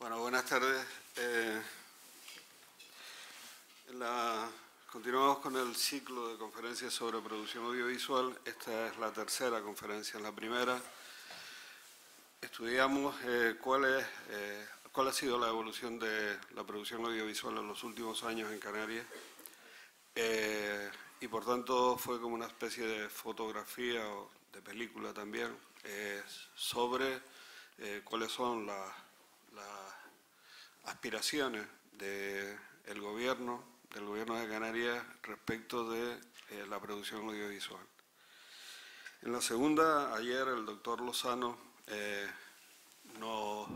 Bueno, buenas tardes. Continuamos con el ciclo de conferencias sobre producción audiovisual. Esta es la tercera conferencia. En la primera estudiamos cuál ha sido la evolución de la producción audiovisual en los últimos años en Canarias. Y por tanto fue como una especie de fotografía o de película también sobre cuáles son las aspiraciones del gobierno de Canarias respecto de la producción audiovisual. En la segunda, ayer el doctor Lozano nos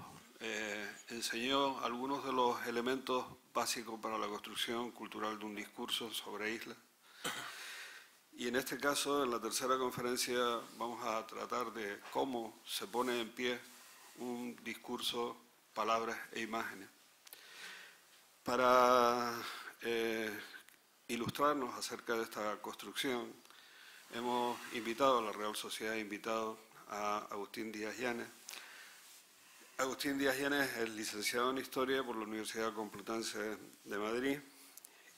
enseñó algunos de los elementos básicos para la construcción cultural de un discurso sobre islas. Y en este caso, en la tercera conferencia, vamos a tratar de cómo se pone en pie un discurso, palabras e imágenes. Para ilustrarnos acerca de esta construcción, hemos invitado, la Real Sociedad ha invitado a Agustín Díaz Llanes. Agustín Díaz Llanes es licenciado en Historia por la Universidad Complutense de Madrid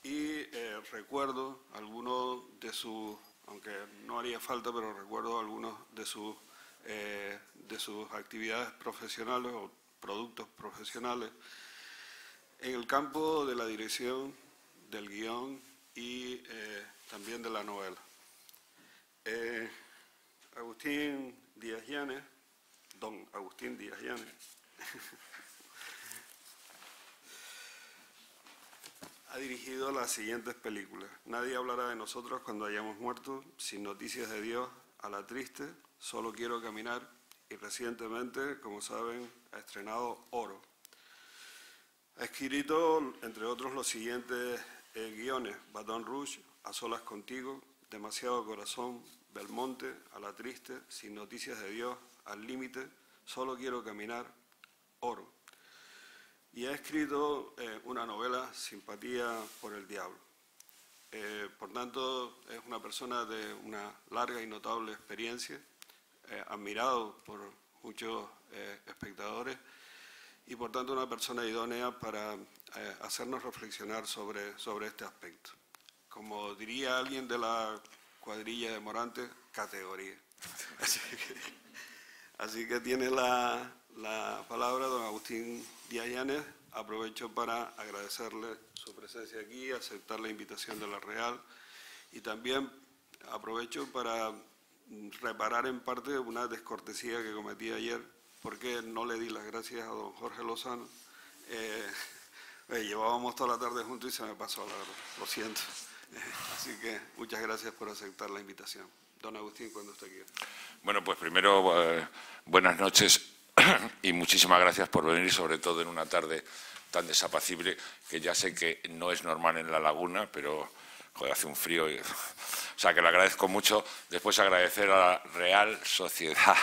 y recuerdo algunos de sus, aunque no haría falta, pero recuerdo algunos de sus actividades profesionales o productos profesionales en el campo de la dirección, del guión y también de la novela. Agustín Díaz Llanes, don Agustín Díaz Llanes, ha dirigido las siguientes películas: Nadie hablará de nosotros cuando hayamos muerto, Sin noticias de Dios, A la triste, Solo quiero caminar y recientemente, como saben, ha estrenado Oro. Ha escrito, entre otros, los siguientes guiones: Baton Rouge, A solas contigo, Demasiado corazón, Belmonte, A la triste, Sin noticias de Dios, Al límite, Solo quiero caminar, Oro. Y ha escrito una novela, Simpatía por el diablo. Por tanto, es una persona de una larga y notable experiencia, admirado por muchos espectadores, y por tanto una persona idónea para hacernos reflexionar sobre este aspecto. Como diría alguien de la cuadrilla de Morante, categoría. Así que tiene la palabra don Agustín Díaz Llanes. Aprovecho para agradecerle su presencia aquí, aceptar la invitación de la Real, y también aprovecho para reparar en parte una descortesía que cometí ayer, porque no le di las gracias a don Jorge Lozano. Llevábamos toda la tarde juntos y se me pasó, la verdad, lo siento. Así que muchas gracias por aceptar la invitación. Don Agustín, cuando usted quiera. Bueno, pues primero, buenas noches y muchísimas gracias por venir, sobre todo en una tarde tan desapacible, que ya sé que no es normal en La Laguna, pero joder, hace un frío. O sea, que le agradezco mucho. Después agradecer a la Real Sociedad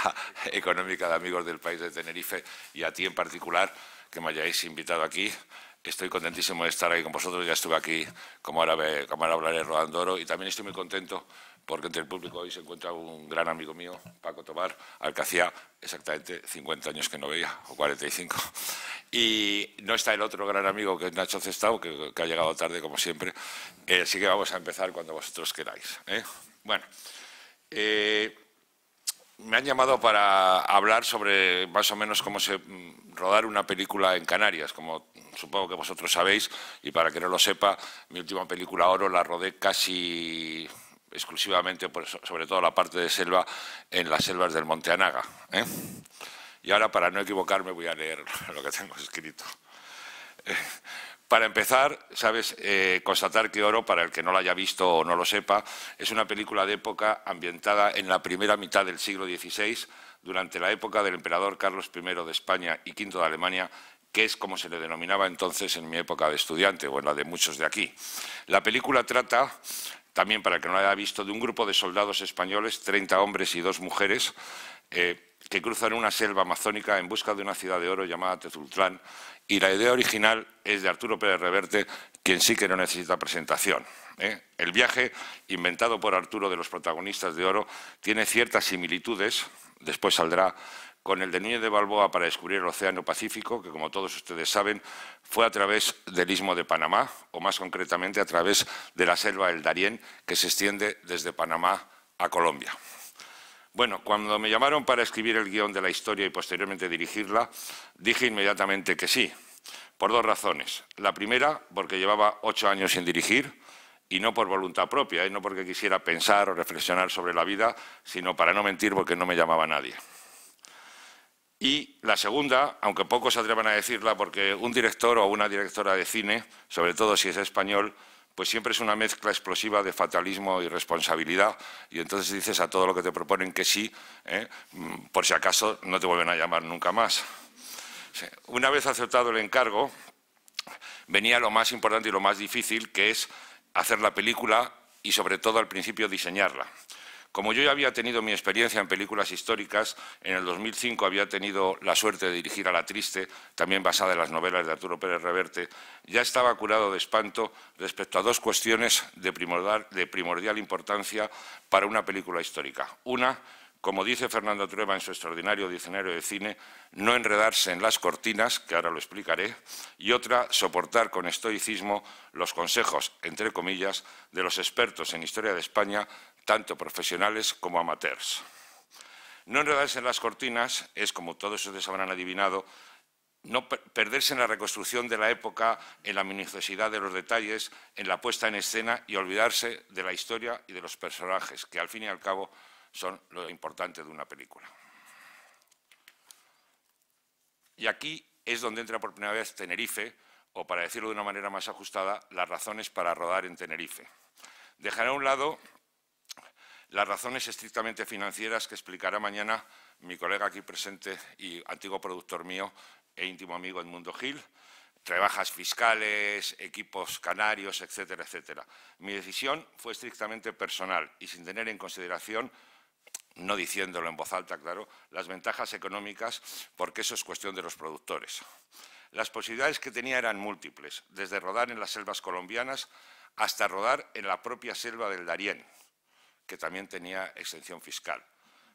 Económica de Amigos del País de Tenerife y a ti en particular que me hayáis invitado aquí. Estoy contentísimo de estar ahí con vosotros. Ya estuve aquí, como ahora hablaré, rodando Oro, y también estoy muy contento porque entre el público hoy se encuentra un gran amigo mío, Paco Tobar, al que hacía exactamente 50 años que no veía, o 45. Y no está el otro gran amigo, que es Nacho Cestao, que ha llegado tarde, como siempre. Así que vamos a empezar cuando vosotros queráis. Bueno, me han llamado para hablar sobre más o menos cómo se rodar una película en Canarias, como supongo que vosotros sabéis, y para que no lo sepa, mi última película, Oro, la rodé casi exclusivamente, sobre todo la parte de selva, en las selvas del Monte Anaga. Y ahora, para no equivocarme, voy a leer lo que tengo escrito. Para empezar, sabes, constatar que Oro, para el que no la haya visto o no lo sepa, es una película de época ambientada en la primera mitad del siglo XVI, durante la época del emperador Carlos I de España y V de Alemania, que es como se le denominaba entonces en mi época de estudiante, o en la de muchos de aquí. La película trata, también para el que no la haya visto, de un grupo de soldados españoles, 30 hombres y 2 mujeres, que cruzan una selva amazónica en busca de una ciudad de oro llamada Tezultlán, y la idea original es de Arturo Pérez Reverte, quien sí que no necesita presentación. El viaje, inventado por Arturo, de los protagonistas de Oro, tiene ciertas similitudes, después saldrá, con el de Núñez de Balboa para descubrir el Océano Pacífico, que como todos ustedes saben, fue a través del Istmo de Panamá, o más concretamente a través de la selva del Darién, que se extiende desde Panamá a Colombia. Bueno, cuando me llamaron para escribir el guión de la historia y posteriormente dirigirla, dije inmediatamente que sí, por dos razones. La primera, porque llevaba 8 años sin dirigir, y no por voluntad propia, no porque quisiera pensar o reflexionar sobre la vida, sino para no mentir, porque no me llamaba nadie. Y la segunda, aunque pocos se atrevan a decirla, porque un director o una directora de cine, sobre todo si es español, pues siempre es una mezcla explosiva de fatalismo y responsabilidad, y entonces dices a todo lo que te proponen que sí, por si acaso no te vuelven a llamar nunca más. Una vez aceptado el encargo, venía lo más importante y lo más difícil, que es hacer la película y, sobre todo, al principio diseñarla. Como yo ya había tenido mi experiencia en películas históricas, en el 2005 había tenido la suerte de dirigir A la triste, también basada en las novelas de Arturo Pérez Reverte, ya estaba curado de espanto respecto a dos cuestiones de primordial importancia para una película histórica. Una, como dice Fernando Trueba en su extraordinario diccionario de cine, no enredarse en las cortinas, que ahora lo explicaré, y otra, soportar con estoicismo los consejos, entre comillas, de los expertos en historia de España, tanto profesionales como amateurs. No enredarse en las cortinas es, como todos ustedes habrán adivinado, no perderse en la reconstrucción de la época, en la minuciosidad de los detalles, en la puesta en escena y olvidarse de la historia y de los personajes, que al fin y al cabo son lo importante de una película. Y aquí es donde entra por primera vez Tenerife, o para decirlo de una manera más ajustada, las razones para rodar en Tenerife. Dejaré a un lado las razones estrictamente financieras que explicará mañana mi colega aquí presente y antiguo productor mío e íntimo amigo Edmundo Gil, rebajas fiscales, equipos canarios, etcétera, etcétera. Mi decisión fue estrictamente personal y sin tener en consideración, no diciéndolo en voz alta, claro, las ventajas económicas, porque eso es cuestión de los productores. Las posibilidades que tenía eran múltiples, desde rodar en las selvas colombianas hasta rodar en la propia selva del Darién, que también tenía exención fiscal.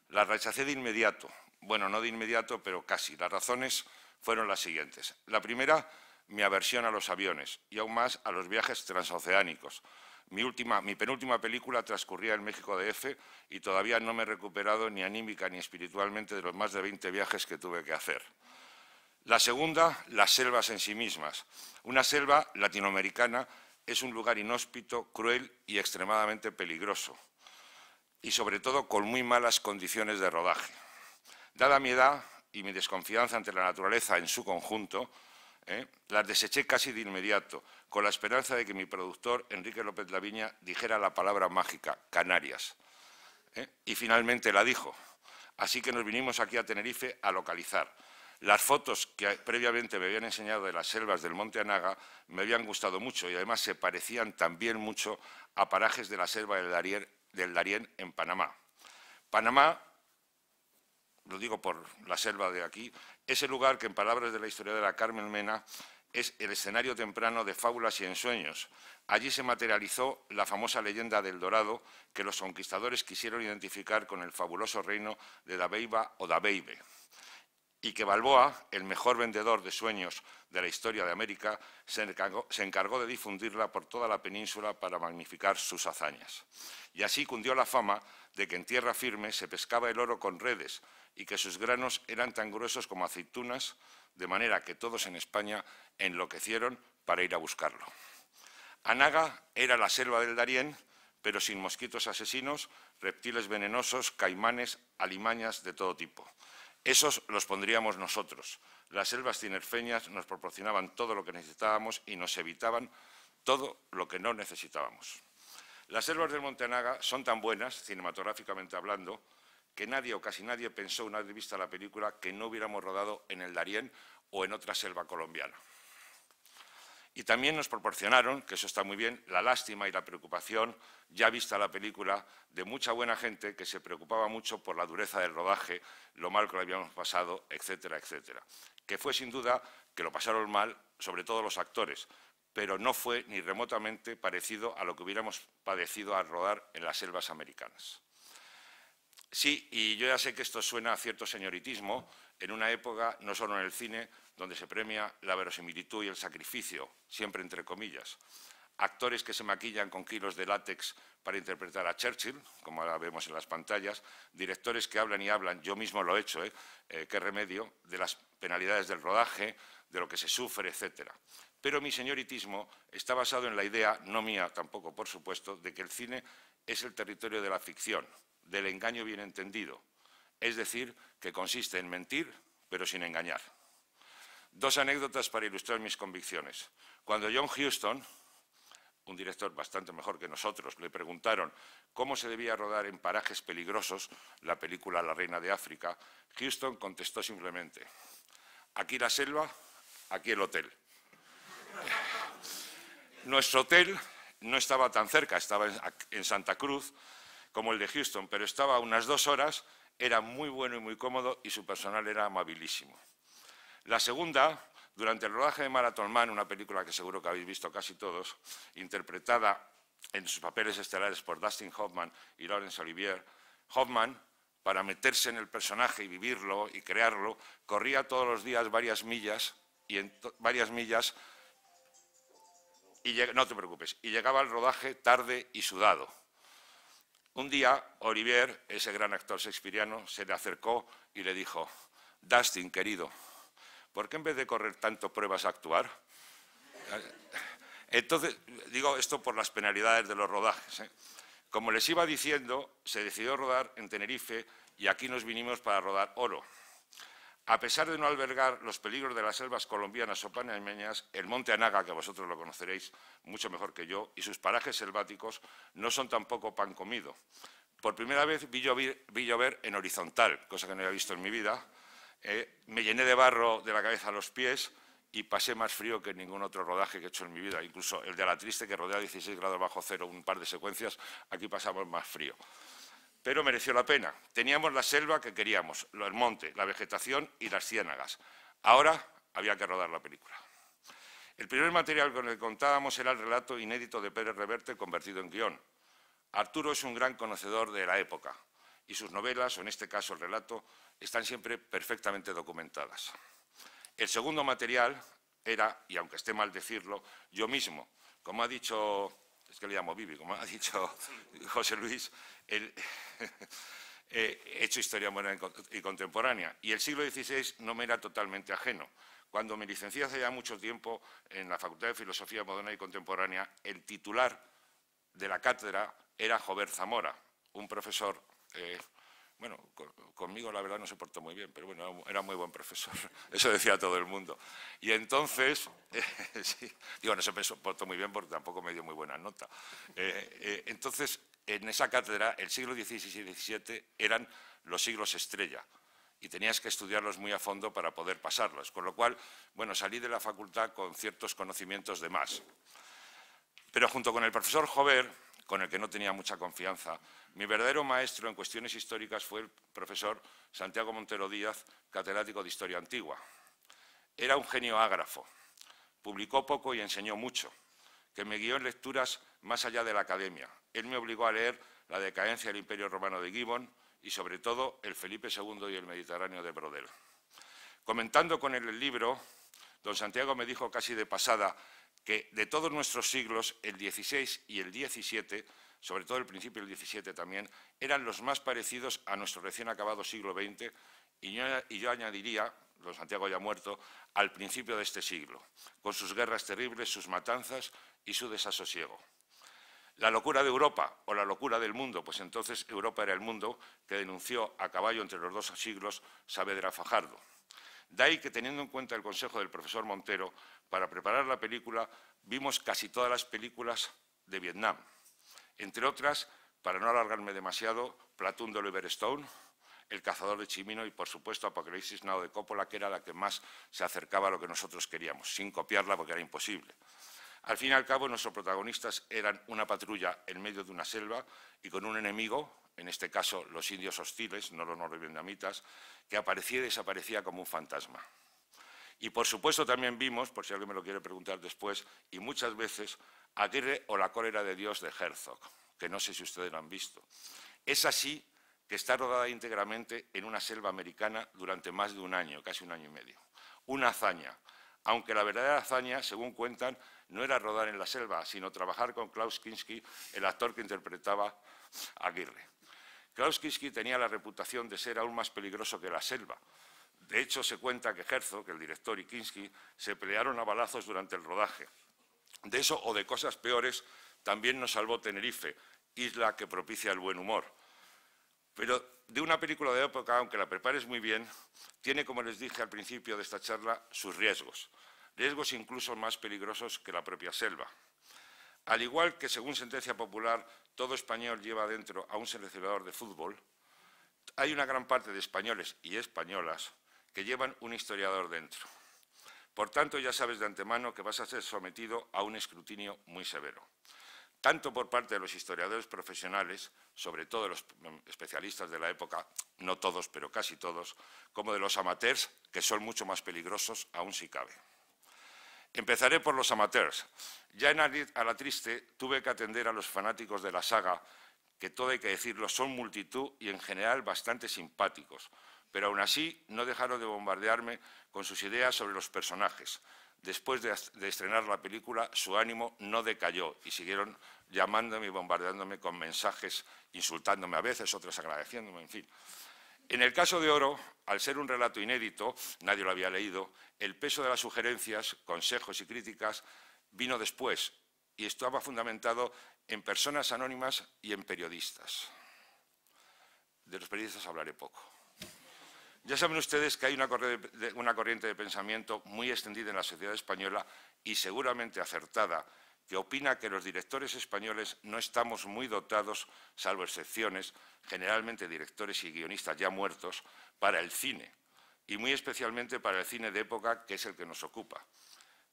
La rechacé de inmediato. Bueno, no de inmediato, pero casi. Las razones fueron las siguientes. La primera, mi aversión a los aviones y aún más a los viajes transoceánicos. Mi penúltima película transcurría en México DF y todavía no me he recuperado ni anímica ni espiritualmente de los más de 20 viajes que tuve que hacer. La segunda, las selvas en sí mismas. Una selva latinoamericana es un lugar inhóspito, cruel y extremadamente peligroso, y sobre todo con muy malas condiciones de rodaje. Dada mi edad y mi desconfianza ante la naturaleza en su conjunto, las deseché casi de inmediato, con la esperanza de que mi productor, Enrique López Laviña, dijera la palabra mágica, Canarias. Y finalmente la dijo. Así que nos vinimos aquí a Tenerife a localizar. Las fotos que previamente me habían enseñado de las selvas del Monte Anaga me habían gustado mucho y además se parecían también mucho a parajes de la selva del Darién en Panamá. Panamá, lo digo por la selva de aquí, es el lugar que, en palabras de la historiadora Carmen Mena, es el escenario temprano de fábulas y ensueños. Allí se materializó la famosa leyenda del Dorado que los conquistadores quisieron identificar con el fabuloso reino de Dabeiba o Dabeibe, y que Balboa, el mejor vendedor de sueños de la historia de América, se encargó de difundirla por toda la península para magnificar sus hazañas. Y así cundió la fama de que en tierra firme se pescaba el oro con redes y que sus granos eran tan gruesos como aceitunas, de manera que todos en España enloquecieron para ir a buscarlo. Anaga era la selva del Darién, pero sin mosquitos asesinos, reptiles venenosos, caimanes, alimañas de todo tipo. Esos los pondríamos nosotros. Las selvas tinerfeñas nos proporcionaban todo lo que necesitábamos y nos evitaban todo lo que no necesitábamos. Las selvas del Monte Anaga son tan buenas, cinematográficamente hablando, que nadie o casi nadie pensó, una vez vista la película, que no hubiéramos rodado en el Darién o en otra selva colombiana. Y también nos proporcionaron, que eso está muy bien, la lástima y la preocupación, ya vista la película, de mucha buena gente que se preocupaba mucho por la dureza del rodaje, lo mal que lo habíamos pasado, etcétera, etcétera. Que fue sin duda que lo pasaron mal, sobre todo los actores, pero no fue ni remotamente parecido a lo que hubiéramos padecido al rodar en las selvas americanas. Sí, y yo ya sé que esto suena a cierto señoritismo, en una época, no solo en el cine, donde se premia la verosimilitud y el sacrificio, siempre entre comillas. Actores que se maquillan con kilos de látex para interpretar a Churchill, como ahora vemos en las pantallas, directores que hablan y hablan, yo mismo lo he hecho, qué remedio, de las penalidades del rodaje, de lo que se sufre, etcétera. Pero mi señoritismo está basado en la idea, no mía tampoco, por supuesto, de que el cine es el territorio de la ficción, del engaño bien entendido, es decir, que consiste en mentir, pero sin engañar. Dos anécdotas para ilustrar mis convicciones. Cuando John Huston, un director bastante mejor que nosotros, le preguntaron cómo se debía rodar en parajes peligrosos la película La Reina de África, Huston contestó simplemente: aquí la selva, aquí el hotel. Nuestro hotel no estaba tan cerca, estaba en Santa Cruz, como el de Houston, pero estaba a unas 2 horas, era muy bueno y muy cómodo y su personal era amabilísimo. La segunda, durante el rodaje de Marathon Man, una película que seguro que habéis visto casi todos, interpretada en sus papeles estelares por Dustin Hoffman y Laurence Olivier, Hoffman, para meterse en el personaje y vivirlo y crearlo, corría todos los días varias millas y no te preocupes, y llegaba al rodaje tarde y sudado. Un día, Olivier, ese gran actor shakespeariano, se le acercó y le dijo: Dustin, querido, ¿por qué en vez de correr tanto pruebas a actuar? Entonces, digo esto por las penalidades de los rodajes. Como les iba diciendo, se decidió rodar en Tenerife y aquí nos vinimos para rodar Oro. A pesar de no albergar los peligros de las selvas colombianas o panameñas, el monte Anaga, que vosotros lo conoceréis mucho mejor que yo, y sus parajes selváticos no son tampoco pan comido. Por primera vez vi llover en horizontal, cosa que no había visto en mi vida. Me llené de barro de la cabeza a los pies y pasé más frío que en ningún otro rodaje que he hecho en mi vida. Incluso el de La Triste, que rodea a 16 grados bajo cero un par de secuencias, aquí pasamos más frío. Pero mereció la pena. Teníamos la selva que queríamos, el monte, la vegetación y las ciénagas. Ahora había que rodar la película. El primer material con el que contábamos era el relato inédito de Pérez Reverte convertido en guión. Arturo es un gran conocedor de la época y sus novelas, o en este caso el relato, están siempre perfectamente documentadas. El segundo material era, y aunque esté mal decirlo, yo mismo, como ha dicho, es que le llamo Bibi, como ha dicho José Luis, he hecho historia moderna y contemporánea, y el siglo XVI no me era totalmente ajeno. Cuando me licencié hace ya mucho tiempo en la Facultad de Filosofía Moderna y Contemporánea, el titular de la cátedra era Jover Zamora, un profesor, bueno, conmigo la verdad no se portó muy bien, pero bueno, era muy buen profesor, eso decía todo el mundo. Y entonces, sí, digo, no se portó muy bien porque tampoco me dio muy buena nota. Entonces, en esa cátedra, el siglo XVI y XVII eran los siglos estrella y tenías que estudiarlos muy a fondo para poder pasarlos, con lo cual, bueno, salí de la facultad con ciertos conocimientos de más. Pero junto con el profesor Jover, con el que no tenía mucha confianza, mi verdadero maestro en cuestiones históricas fue el profesor Santiago Montero Díaz, catedrático de Historia Antigua. Era un genio ágrafo, publicó poco y enseñó mucho, que me guió en lecturas más allá de la academia. Él me obligó a leer La decadencia del Imperio Romano de Gibbon y, sobre todo, el Felipe II y el Mediterráneo de Brodel. Comentando con él el libro, don Santiago me dijo casi de pasada que de todos nuestros siglos, el XVI y el XVII, sobre todo el principio del XVII también, eran los más parecidos a nuestro recién acabado siglo XX y yo añadiría, don Santiago ya muerto, al principio de este siglo, con sus guerras terribles, sus matanzas y su desasosiego. La locura de Europa o la locura del mundo, pues entonces Europa era el mundo que denunció a caballo entre los dos siglos Saavedra Fajardo. De ahí que, teniendo en cuenta el consejo del profesor Montero, para preparar la película vimos casi todas las películas de Vietnam. Entre otras, para no alargarme demasiado, Platoon de Oliver Stone, El cazador de Chimino y, por supuesto, Apocalipsis Now de Coppola, que era la que más se acercaba a lo que nosotros queríamos, sin copiarla porque era imposible. Al fin y al cabo, nuestros protagonistas eran una patrulla en medio de una selva y con un enemigo, en este caso los indios hostiles, no los norvietnamitas, que aparecía y desaparecía como un fantasma. Y por supuesto también vimos, por si alguien me lo quiere preguntar después, y muchas veces, Aguirre o la cólera de Dios de Herzog, que no sé si ustedes lo han visto. Es así que está rodada íntegramente en una selva americana durante más de un año, casi un año y medio. Una hazaña, aunque la verdadera hazaña, según cuentan, no era rodar en la selva, sino trabajar con Klaus Kinski, el actor que interpretaba a Aguirre. Klaus Kinski tenía la reputación de ser aún más peligroso que la selva. De hecho, se cuenta que Herzog, el director, y Kinski se pelearon a balazos durante el rodaje. De eso o de cosas peores también nos salvó Tenerife, isla que propicia el buen humor. Pero de una película de época, aunque la prepares muy bien, tiene, como les dije al principio de esta charla, sus riesgos. Riesgos incluso más peligrosos que la propia selva. Al igual que, según sentencia popular, todo español lleva dentro a un seleccionador de fútbol, hay una gran parte de españoles y españolas que llevan un historiador dentro. Por tanto, ya sabes de antemano que vas a ser sometido a un escrutinio muy severo, tanto por parte de los historiadores profesionales, sobre todo los especialistas de la época, no todos, pero casi todos, como de los amateurs, que son mucho más peligrosos, aún si cabe. Empezaré por los amateurs. Ya en A la Triste tuve que atender a los fanáticos de la saga, que todo hay que decirlo, son multitud y en general bastante simpáticos, pero aún así no dejaron de bombardearme con sus ideas sobre los personajes. Después de estrenar la película, su ánimo no decayó y siguieron llamándome y bombardeándome con mensajes, insultándome a veces, otras agradeciéndome, en fin. En el caso de Oro, al ser un relato inédito, nadie lo había leído, el peso de las sugerencias, consejos y críticas vino después y estaba fundamentado en personas anónimas y en periodistas. De los periodistas hablaré poco. Ya saben ustedes que hay una corriente de pensamiento muy extendida en la sociedad española y seguramente acertada, que opina que los directores españoles no estamos muy dotados, salvo excepciones, generalmente directores y guionistas ya muertos, para el cine, y muy especialmente para el cine de época, que es el que nos ocupa.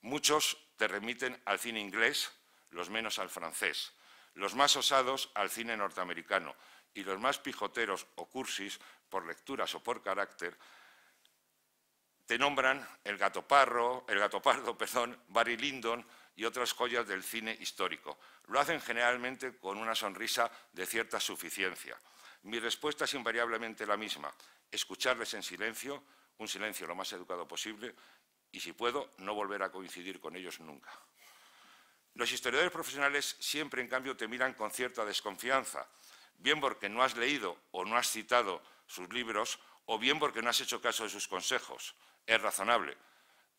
Muchos te remiten al cine inglés, los menos al francés, los más osados al cine norteamericano, y los más pijoteros o cursis, por lecturas o por carácter, te nombran el Gato Pardo, Barry Lyndon y otras joyas del cine histórico. Lo hacen generalmente con una sonrisa de cierta suficiencia. Mi respuesta es invariablemente la misma: escucharles en silencio, un silencio lo más educado posible, y si puedo, no volver a coincidir con ellos nunca. Los historiadores profesionales siempre, en cambio, te miran con cierta desconfianza, bien porque no has leído o no has citado sus libros, o bien porque no has hecho caso de sus consejos. Es razonable.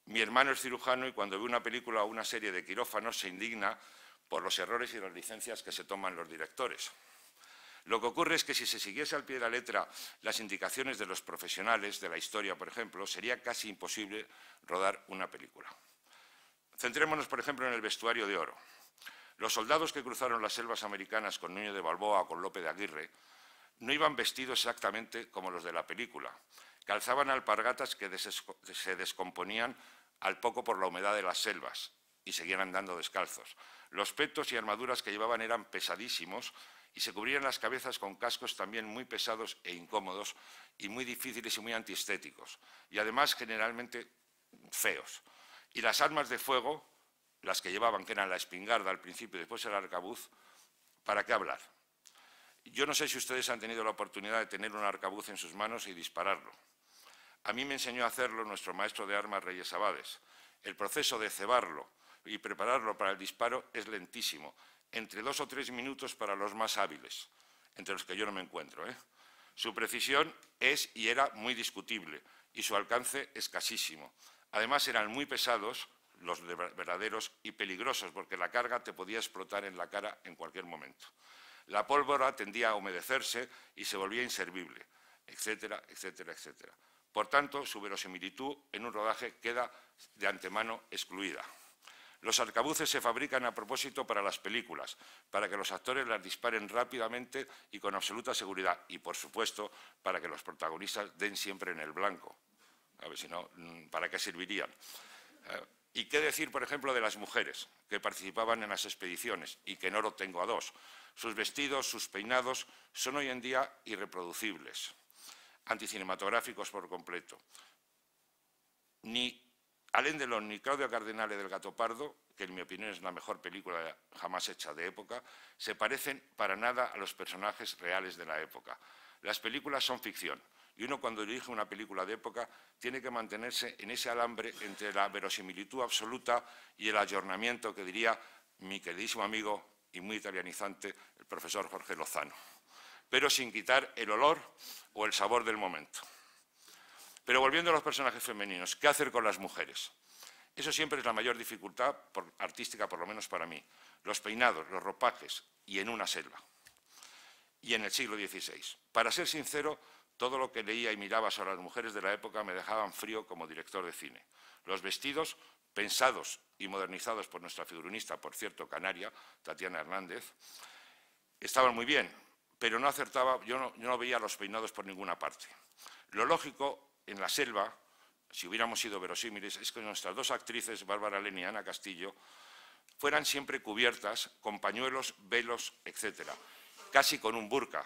Mi hermano es cirujano y cuando ve una película o una serie de quirófanos se indigna por los errores y las licencias que se toman los directores. Lo que ocurre es que si se siguiese al pie de la letra las indicaciones de los profesionales de la historia, por ejemplo, sería casi imposible rodar una película. Centrémonos, por ejemplo, en el vestuario de Oro. Los soldados que cruzaron las selvas americanas con Núñez de Balboa o con Lope de Aguirre no iban vestidos exactamente como los de la película. Calzaban alpargatas que se descomponían al poco por la humedad de las selvas y seguían andando descalzos. Los petos y armaduras que llevaban eran pesadísimos y se cubrían las cabezas con cascos también muy pesados e incómodos y muy difíciles y muy antiestéticos, y además generalmente feos. Y las armas de fuego, las que llevaban, que eran la espingarda al principio y después el arcabuz, ¿para qué hablar? Yo no sé si ustedes han tenido la oportunidad de tener un arcabuz en sus manos y dispararlo. A mí me enseñó a hacerlo nuestro maestro de armas, Reyes Abades. El proceso de cebarlo y prepararlo para el disparo es lentísimo, entre 2 o 3 minutos para los más hábiles, entre los que yo no me encuentro. Su precisión es y era muy discutible y su alcance escasísimo. Además, eran muy pesados, los verdaderos, y peligrosos, porque la carga te podía explotar en la cara en cualquier momento. La pólvora tendía a humedecerse y se volvía inservible, etcétera, etcétera, etcétera. Por tanto, su verosimilitud en un rodaje queda de antemano excluida. Los arcabuces se fabrican a propósito para las películas, para que los actores las disparen rápidamente y con absoluta seguridad, y, por supuesto, para que los protagonistas den siempre en el blanco. A ver, si no, ¿para qué servirían? ¿Y qué decir, por ejemplo, de las mujeres que participaban en las expediciones y que en Oro tengo a 2? Sus vestidos, sus peinados son hoy en día irreproducibles, anticinematográficos por completo. Ni Alain Delon ni Claudia Cardinale del Gato Pardo, que en mi opinión es la mejor película jamás hecha de época, se parecen para nada a los personajes reales de la época. Las películas son ficción y uno cuando dirige una película de época tiene que mantenerse en ese alambre entre la verosimilitud absoluta y el ayornamiento que diría mi queridísimo amigo y muy italianizante, el profesor Jorge Lozano, pero sin quitar el olor o el sabor del momento. Pero volviendo a los personajes femeninos, ¿qué hacer con las mujeres? Eso siempre es la mayor dificultad artística, por lo menos para mí. Los peinados, los ropajes y en una selva. Y en el siglo XVI. Para ser sincero, todo lo que leía y miraba sobre las mujeres de la época me dejaban frío como director de cine. Los vestidos, pensados y modernizados por nuestra figurinista, por cierto, canaria, Tatiana Hernández, estaban muy bien, pero no acertaba, yo no veía los peinados por ninguna parte. Lo lógico, en la selva, si hubiéramos sido verosímiles, es que nuestras dos actrices, Bárbara Leni y Ana Castillo, fueran siempre cubiertas con pañuelos, velos, etcétera, casi con un burka,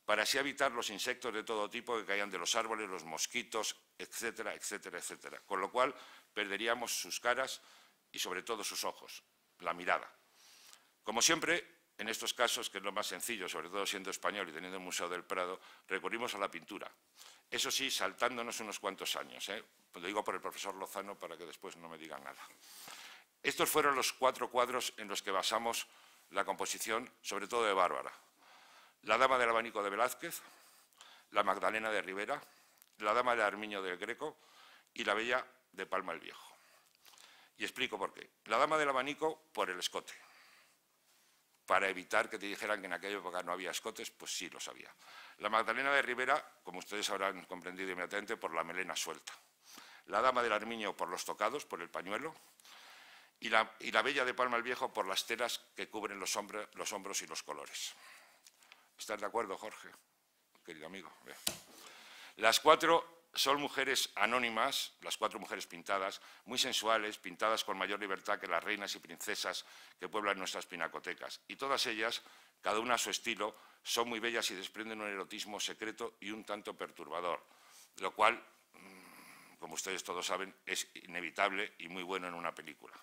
para así evitar los insectos de todo tipo que caían de los árboles, los mosquitos, etcétera, etcétera, etcétera. Con lo cual perderíamos sus caras y sobre todo sus ojos, la mirada. Como siempre, en estos casos, que es lo más sencillo, sobre todo siendo español y teniendo el Museo del Prado, recurrimos a la pintura. Eso sí, saltándonos unos cuantos años. Lo digo por el profesor Lozano para que después no me digan nada. Estos fueron los 4 cuadros en los que basamos la composición, sobre todo de Bárbara. La Dama del Abanico de Velázquez, la Magdalena de Rivera, la Dama de Armiño del Greco y la Bella de Palma el Viejo. Y explico por qué. La Dama del Abanico por el escote. Para evitar que te dijeran que en aquella época no había escotes, pues sí los había. La Magdalena de Rivera, como ustedes habrán comprendido inmediatamente, por la melena suelta. La Dama del Armiño por los tocados, por el pañuelo. Y la Bella de Palma el Viejo por las telas que cubren los hombros y los colores. ¿Estás de acuerdo, Jorge? Querido amigo. Las 4 son mujeres anónimas, las 4 mujeres pintadas, muy sensuales, pintadas con mayor libertad que las reinas y princesas que pueblan nuestras pinacotecas. Y todas ellas, cada una a su estilo, son muy bellas y desprenden un erotismo secreto y un tanto perturbador, lo cual, como ustedes todos saben, es inevitable y muy bueno en una película.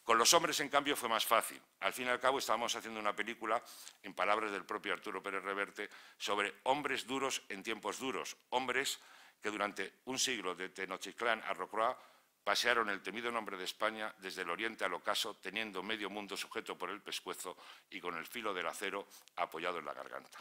Con los hombres, en cambio, fue más fácil. Al fin y al cabo, estábamos haciendo una película, en palabras del propio Arturo Pérez Reverte, sobre hombres duros en tiempos duros, hombres que durante un siglo, de Tenochtitlán a Rocroi, pasearon el temido nombre de España desde el oriente al ocaso, teniendo medio mundo sujeto por el pescuezo y con el filo del acero apoyado en la garganta.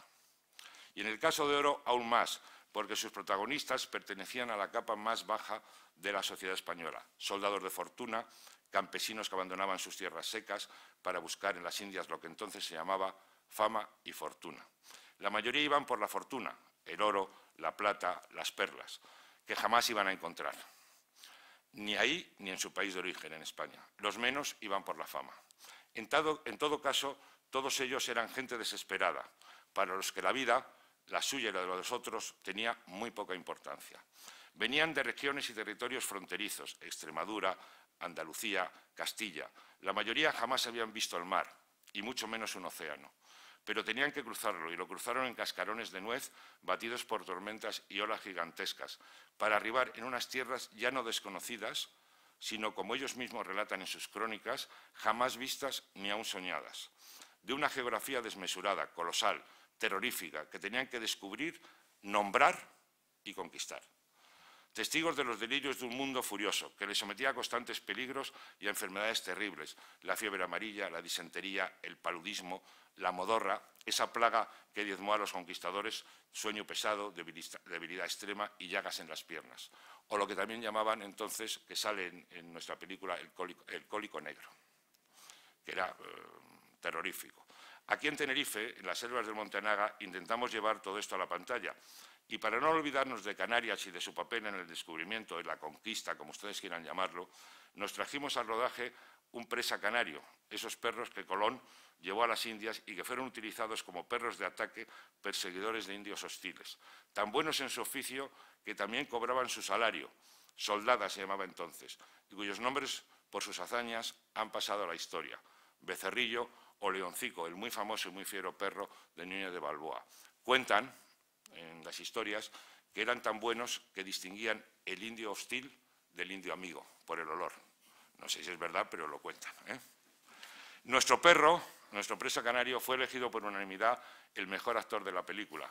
Y en el caso de Oro, aún más, porque sus protagonistas pertenecían a la capa más baja de la sociedad española, soldados de fortuna, campesinos que abandonaban sus tierras secas para buscar en las Indias lo que entonces se llamaba fama y fortuna. La mayoría iban por la fortuna, el oro, la plata, las perlas, que jamás iban a encontrar. Ni ahí ni en su país de origen, en España. Los menos iban por la fama. En todo caso, todos ellos eran gente desesperada, para los que la vida, la suya y la de los otros, tenía muy poca importancia. Venían de regiones y territorios fronterizos, Extremadura, Andalucía, Castilla. La mayoría jamás habían visto el mar, y mucho menos un océano. Pero tenían que cruzarlo, y lo cruzaron en cascarones de nuez, batidos por tormentas y olas gigantescas, para arribar en unas tierras ya no desconocidas, sino, como ellos mismos relatan en sus crónicas, jamás vistas ni aún soñadas. De una geografía desmesurada, colosal, terrorífica, que tenían que descubrir, nombrar y conquistar. Testigos de los delirios de un mundo furioso, que les sometía a constantes peligros y a enfermedades terribles, la fiebre amarilla, la disentería, el paludismo, la modorra, esa plaga que diezmó a los conquistadores, sueño pesado, debilidad extrema y llagas en las piernas. O lo que también llamaban entonces, que sale en nuestra película, el cólico negro, que era terrorífico. Aquí en Tenerife, en las selvas del Monte Anaga, intentamos llevar todo esto a la pantalla. Y para no olvidarnos de Canarias y de su papel en el descubrimiento, en la conquista, como ustedes quieran llamarlo, nos trajimos al rodaje un presa canario, esos perros que Colón llevó a las Indias y que fueron utilizados como perros de ataque, perseguidores de indios hostiles, tan buenos en su oficio que también cobraban su salario, soldada se llamaba entonces, y cuyos nombres, por sus hazañas, han pasado a la historia, Becerrillo o Leoncico, el muy famoso y muy fiero perro de Núñez de Balboa. Cuentan en las historias que eran tan buenos que distinguían el indio hostil del indio amigo, por el olor. No sé si es verdad, pero lo cuentan. Nuestro perro, nuestro presa canario, fue elegido por unanimidad el mejor actor de la película.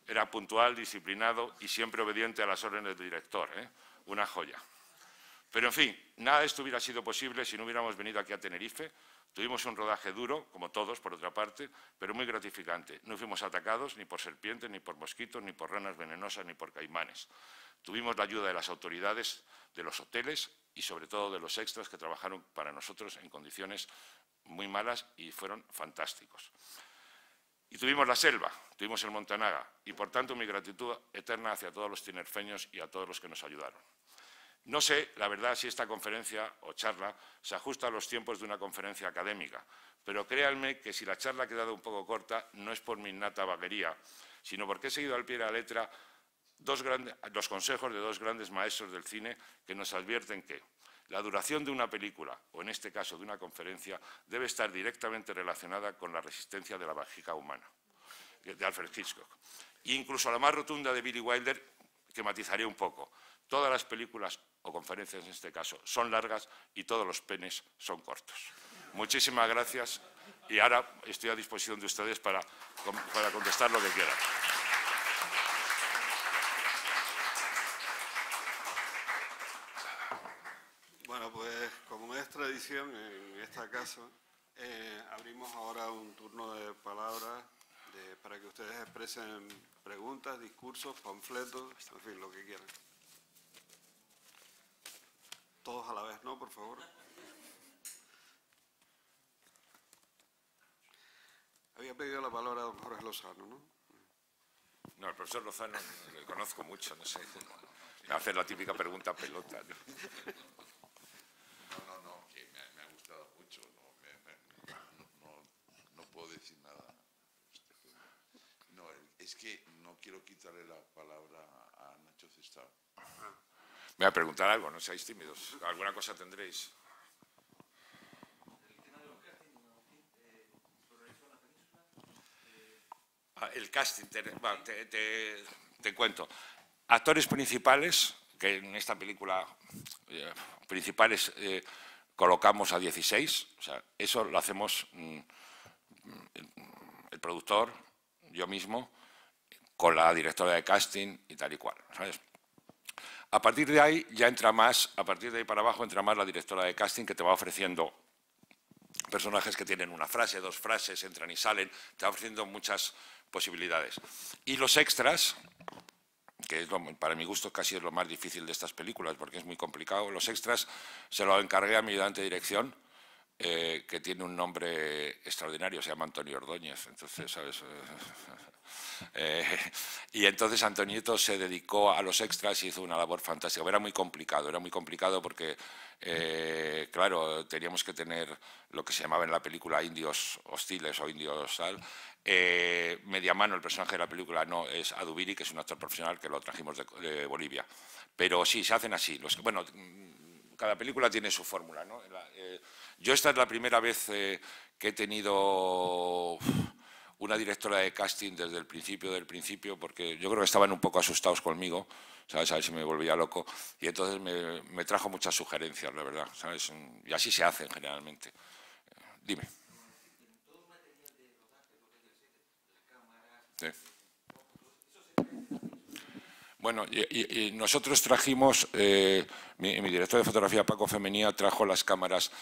Era puntual, disciplinado y siempre obediente a las órdenes del director, ¿eh? Una joya. Pero, en fin, nada de esto hubiera sido posible si no hubiéramos venido aquí a Tenerife. Tuvimos un rodaje duro, como todos, por otra parte, pero muy gratificante. No fuimos atacados ni por serpientes, ni por mosquitos, ni por ranas venenosas, ni por caimanes. Tuvimos la ayuda de las autoridades, de los hoteles y, sobre todo, de los extras que trabajaron para nosotros en condiciones muy malas y fueron fantásticos. Y tuvimos la selva, tuvimos el Montanaga y, por tanto, mi gratitud eterna hacia todos los tinerfeños y a todos los que nos ayudaron. No sé, la verdad, si esta conferencia o charla se ajusta a los tiempos de una conferencia académica, pero créanme que si la charla ha quedado un poco corta no es por mi innata vaguería, sino porque he seguido al pie de la letra los consejos de dos grandes maestros del cine que nos advierten que la duración de una película, o en este caso de una conferencia, debe estar directamente relacionada con la resistencia de la vejiga humana, de Alfred Hitchcock. E incluso la más rotunda de Billy Wilder, que matizaré un poco. Todas las películas, o conferencias en este caso, son largas y todos los penes son cortos. Muchísimas gracias y ahora estoy a disposición de ustedes para contestar lo que quieran. Bueno, pues como es tradición en esta casa, abrimos ahora un turno de palabras para que ustedes expresen preguntas, discursos, panfletos, en fin, lo que quieran. Todos a la vez, ¿no? Por favor. Había pedido la palabra don Jorge Lozano, ¿no? No, el profesor Lozano le conozco mucho, no sé. Me hace la típica pregunta pelota, ¿no? No, que me ha gustado mucho. No puedo decir nada. No, es que no quiero quitarle la palabra a Nacho Cestao. Me voy a preguntar algo, no seáis tímidos. ¿Alguna cosa tendréis? El casting, te cuento. Actores principales, que en esta película principales colocamos a 16, o sea, eso lo hacemos el productor, yo mismo, con la directora de casting y tal y cual, ¿sabes? A partir de ahí ya entra más, a partir de ahí para abajo entra más la directora de casting que te va ofreciendo personajes que tienen una frase, dos frases, entran y salen, te va ofreciendo muchas posibilidades. Y los extras, que es para mi gusto casi es lo más difícil de estas películas porque es muy complicado, los extras se lo encargué a mi ayudante de dirección, que tiene un nombre extraordinario, se llama Antonio Ordóñez, entonces, ¿sabes? Y entonces Antonieto se dedicó a los extras y hizo una labor fantástica. Era muy complicado porque, claro, teníamos que tener lo que se llamaba en la película indios hostiles o indios tal. Media mano, el personaje de la película no es Adubiri, que es un actor profesional que lo trajimos de Bolivia. Pero sí, se hacen así. Bueno, cada película tiene su fórmula, ¿no? Yo esta es la primera vez que he tenido una directora de casting desde el principio, porque yo creo que estaban un poco asustados conmigo, ¿sabes? A ver si me volvía loco, y entonces me trajo muchas sugerencias, la verdad, ¿sabes? Y así se hacen generalmente. Dime. Sí. Bueno, y nosotros trajimos, mi director de fotografía, Paco Femenía, trajo las cámaras,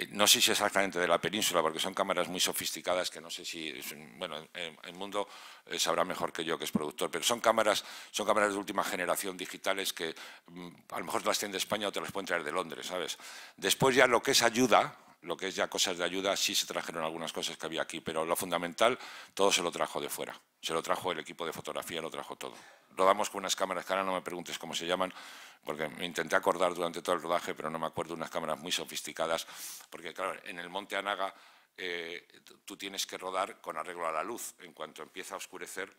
no sé si exactamente de la península, porque son cámaras muy sofisticadas que no sé si, bueno, el mundo sabrá mejor que yo, que es productor, pero son cámaras de última generación digitales que a lo mejor te las tienen de España o te las pueden traer de Londres, ¿sabes? Después ya lo que es ayuda, lo que es ya cosas de ayuda, sí se trajeron algunas cosas que había aquí, pero lo fundamental, todo se lo trajo de fuera. Se lo trajo el equipo de fotografía, lo trajo todo. Rodamos con unas cámaras que ahora no me preguntes cómo se llaman, porque me intenté acordar durante todo el rodaje, pero no me acuerdo, unas cámaras muy sofisticadas, porque claro, en el Monte Anaga tú tienes que rodar con arreglo a la luz. En cuanto empieza a oscurecer,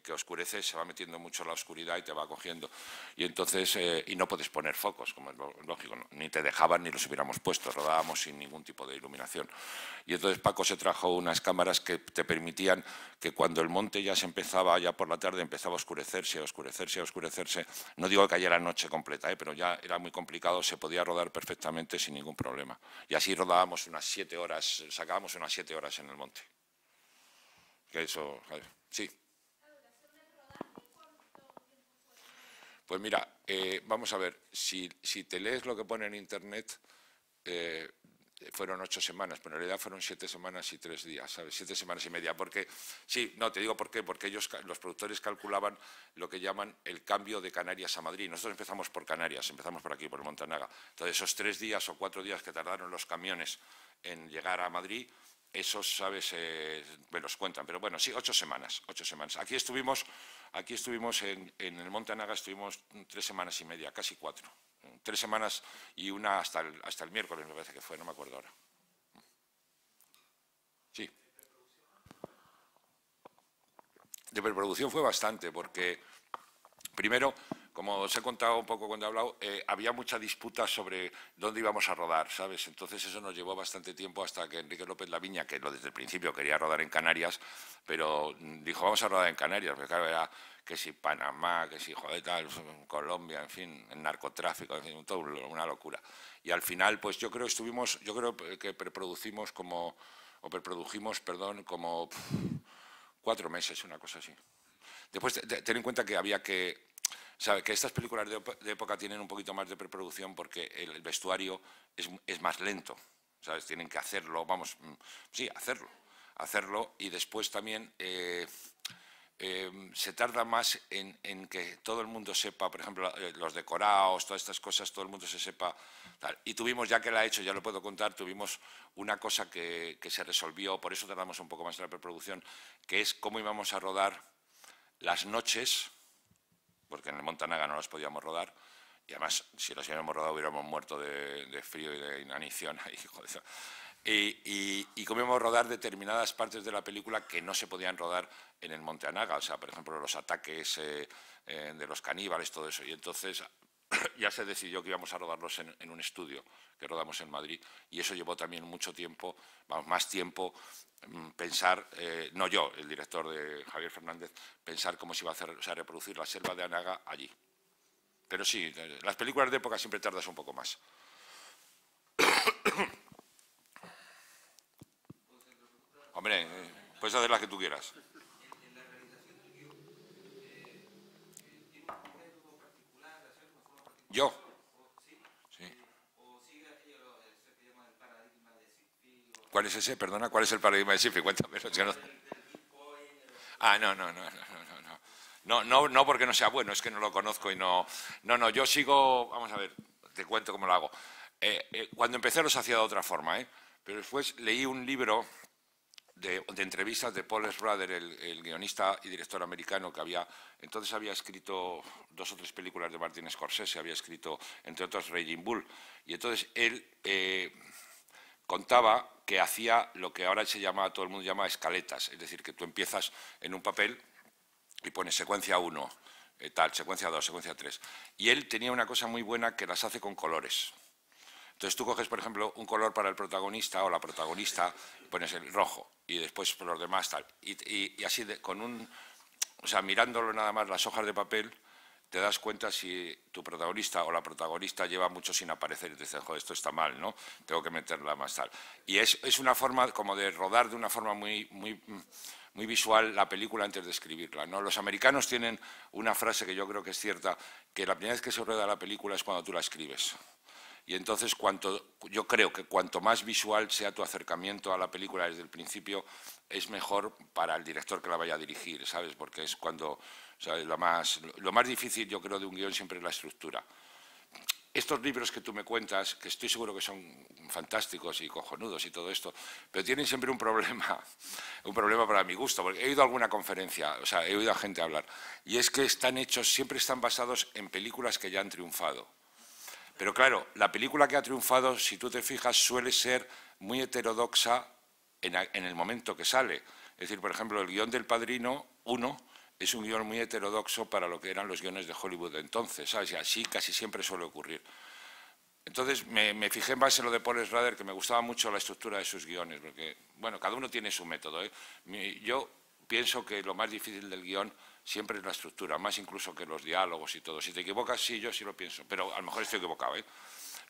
que oscurece, se va metiendo mucho la oscuridad y te va cogiendo. Y entonces, y no puedes poner focos, como es lógico, ¿no? Ni te dejaban ni los hubiéramos puesto, rodábamos sin ningún tipo de iluminación. Y entonces Paco se trajo unas cámaras que te permitían que cuando el monte ya se empezaba, ya por la tarde empezaba a oscurecerse, no digo que cayera noche completa, pero ya era muy complicado, se podía rodar perfectamente sin ningún problema. Y así rodábamos unas 7 horas, sacábamos unas 7 horas en el monte. Que eso, sí. Pues mira, vamos a ver, si te lees lo que pone en Internet, fueron 8 semanas, pero en realidad fueron 7 semanas y 3 días, ¿sabes? 7 semanas y media, porque, sí, no, te digo por qué, porque ellos, los productores calculaban lo que llaman el cambio de Canarias a Madrid. Nosotros empezamos por Canarias, empezamos por aquí, por Montanaga. Entonces, esos 3 días o 4 días que tardaron los camiones en llegar a Madrid, esos, ¿sabes?, me los cuentan, pero bueno, sí, 8 semanas, 8 semanas. Aquí estuvimos en el Montanaga, estuvimos 3 semanas y media, casi 4. 3 semanas y una hasta el miércoles, me parece que fue, no me acuerdo ahora. Sí. De preproducción fue bastante, porque primero, como os he contado un poco cuando he hablado, había mucha disputa sobre dónde íbamos a rodar, ¿sabes? Entonces eso nos llevó bastante tiempo hasta que Enrique López Laviña, que desde el principio quería rodar en Canarias, pero dijo, vamos a rodar en Canarias, porque claro, era que si Panamá, que si joder, tal, Colombia, en fin, el narcotráfico, en fin, todo una locura. Y al final, pues yo creo que preprodujimos como 4 meses, una cosa así. Después, ten en cuenta que había que... Sabe que estas películas de época tienen un poquito más de preproducción porque el vestuario es más lento, ¿sabes? Tienen que hacerlo, vamos, sí, hacerlo y después también se tarda más en que todo el mundo sepa, por ejemplo, los decorados, todas estas cosas, todo el mundo se sepa. Tal. Y tuvimos, ya que la he hecho, ya lo puedo contar, tuvimos una cosa que se resolvió, por eso tardamos un poco más en la preproducción, que es cómo íbamos a rodar las noches, porque en el Montanaga no las podíamos rodar, y además, si las hubiéramos rodado, hubiéramos muerto de frío y de inanición. Y cómo íbamos a rodar determinadas partes de la película que no se podían rodar en el Montanaga, o sea, por ejemplo, los ataques de los caníbales, todo eso. Y entonces ya se decidió que íbamos a rodarlos en un estudio que rodamos en Madrid, y eso llevó también mucho tiempo, más tiempo, pensar, no yo, el director de Javier Fernández, pensar cómo se iba a hacer, o sea, reproducir la selva de Anaga allí. Pero sí, las películas de época siempre tardas un poco más. Hombre, puedes hacer las que tú quieras. ¿Yo? Sí. ¿Cuál es ese? Perdona, ¿cuál es el paradigma de Sifi? Cuéntame. Ah, no, porque no sea bueno, es que no lo conozco y no... No, yo sigo... Vamos a ver, te cuento cómo lo hago. Cuando empecé los hacía de otra forma, pero después leí un libro de entrevistas de Paul Schrader, el guionista y director americano que entonces había escrito 2 o 3 películas de Martin Scorsese, había escrito, entre otros, Raging Bull, y entonces él contaba que hacía lo que ahora todo el mundo llama escaletas, es decir, que tú empiezas en un papel y pones secuencia 1, secuencia 2, secuencia 3, y él tenía una cosa muy buena que las hace con colores. Entonces tú coges, por ejemplo, un color para el protagonista o la protagonista, pones el rojo y después por los demás tal. Y así, o sea, mirándolo nada más las hojas de papel, te das cuenta si tu protagonista o la protagonista lleva mucho sin aparecer y te dices, joder, esto está mal, ¿no? Tengo que meterla más tal. Y es una forma como de rodar de una forma muy visual la película antes de escribirla, ¿no? Los americanos tienen una frase que yo creo que es cierta, que la primera vez que se rueda la película es cuando tú la escribes. Y entonces yo creo que cuanto más visual sea tu acercamiento a la película desde el principio, es mejor para el director que la vaya a dirigir, ¿sabes? Porque es cuando, ¿sabes? Lo más difícil, yo creo, de un guión siempre es la estructura. Estos libros que tú me cuentas, que estoy seguro que son fantásticos y cojonudos y todo esto, pero tienen siempre un problema para mi gusto, porque he oído alguna conferencia, o sea, he oído a gente hablar, y es que siempre están basados en películas que ya han triunfado. Pero claro, la película que ha triunfado, si tú te fijas, suele ser muy heterodoxa en el momento que sale. Es decir, por ejemplo, el guión del Padrino 1 es un guión muy heterodoxo para lo que eran los guiones de Hollywood de entonces, ¿sabes? Y así casi siempre suele ocurrir. Entonces me fijé en base en lo de Paul Schrader, que me gustaba mucho la estructura de sus guiones, porque, bueno, cada uno tiene su método, Yo pienso que lo más difícil del guión siempre es la estructura, más incluso que los diálogos y todo. Si te equivocas, sí, yo sí lo pienso, pero a lo mejor estoy equivocado,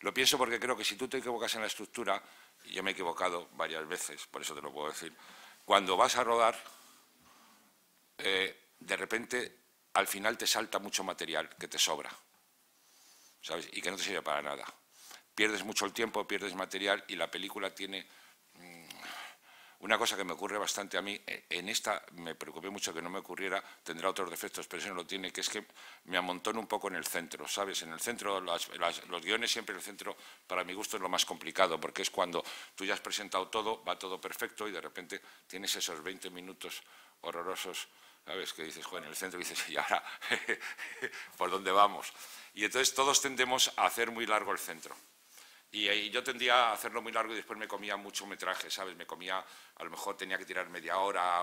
Lo pienso porque creo que si tú te equivocas en la estructura, y yo me he equivocado varias veces, por eso te lo puedo decir, cuando vas a rodar, de repente al final te salta mucho material que te sobra, ¿sabes? Y que no te sirve para nada. Pierdes mucho el tiempo, pierdes material y la película tiene una cosa que me ocurre bastante a mí. En esta me preocupé mucho que no me ocurriera, tendrá otros defectos, pero eso no lo tiene, que es que me amontono un poco en el centro, ¿sabes? En el centro, los guiones siempre en el centro, para mi gusto, es lo más complicado, porque es cuando tú ya has presentado todo, va todo perfecto y de repente tienes esos 20 minutos horrorosos, ¿sabes? Que dices, joder, en el centro dices, y ahora, ¿por dónde vamos? Y entonces todos tendemos a hacer muy largo el centro. Y yo tendía a hacerlo muy largo y después me comía mucho metraje, ¿sabes? Me comía, a lo mejor tenía que tirar media hora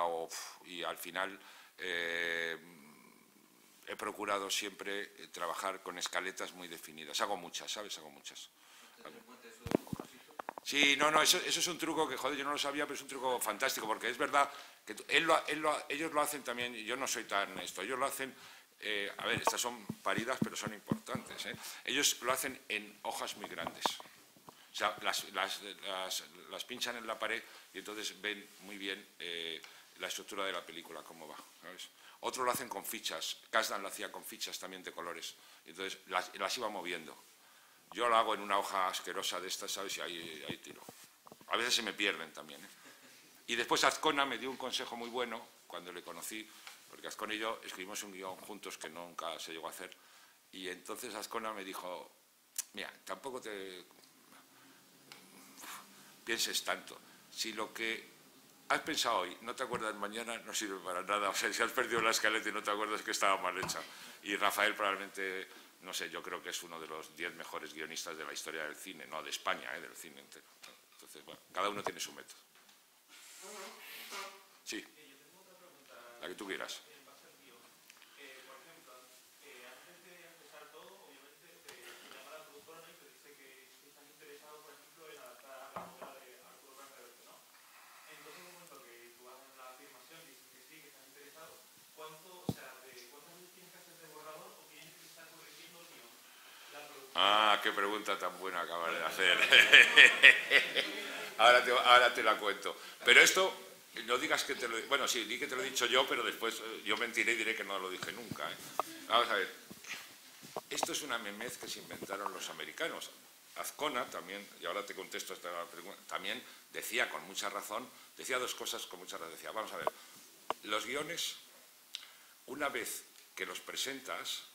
y al final he procurado siempre trabajar con escaletas muy definidas. Hago muchas, ¿sabes? Hago muchas. Sí, no, eso es un truco que, joder, yo no lo sabía, pero es un truco fantástico, porque es verdad que ellos lo hacen también, y yo no soy tan esto, ellos lo hacen, a ver, estas son paridas, pero son importantes, ¿eh? Ellos lo hacen en hojas muy grandes. O sea, las pinchan en la pared y entonces ven muy bien la estructura de la película, cómo va, ¿sabes? Otros lo hacen con fichas, Kasdan lo hacía con fichas también de colores, y entonces las iba moviendo. Yo lo hago en una hoja asquerosa de estas, ¿sabes? Y ahí tiro. A veces se me pierden también, ¿eh? Y después Azcona me dio un consejo muy bueno cuando le conocí, porque Azcona y yo escribimos un guión juntos que nunca se llegó a hacer, y entonces Azcona me dijo, mira, tampoco te pienses tanto. Si lo que has pensado hoy no te acuerdas mañana, no sirve para nada. O sea, si has perdido la escaleta y no te acuerdas, que estaba mal hecha. Y Rafael probablemente, no sé, yo creo que es uno de los 10 mejores guionistas de la historia del cine, no de España, del cine entero. Entonces, bueno, cada uno tiene su método. Sí, la que tú quieras. Ah, qué pregunta tan buena acabas de hacer. Ahora te la cuento. Pero esto, no digas que te lo... Bueno, sí, di que te lo he dicho yo, pero después yo mentiré y diré que no lo dije nunca, ¿eh? Vamos a ver. Esto es una memez que se inventaron los americanos. Azcona también, y ahora te contesto esta pregunta, también decía con mucha razón, decía dos cosas con mucha razón. Decía, vamos a ver, los guiones, una vez que los presentas,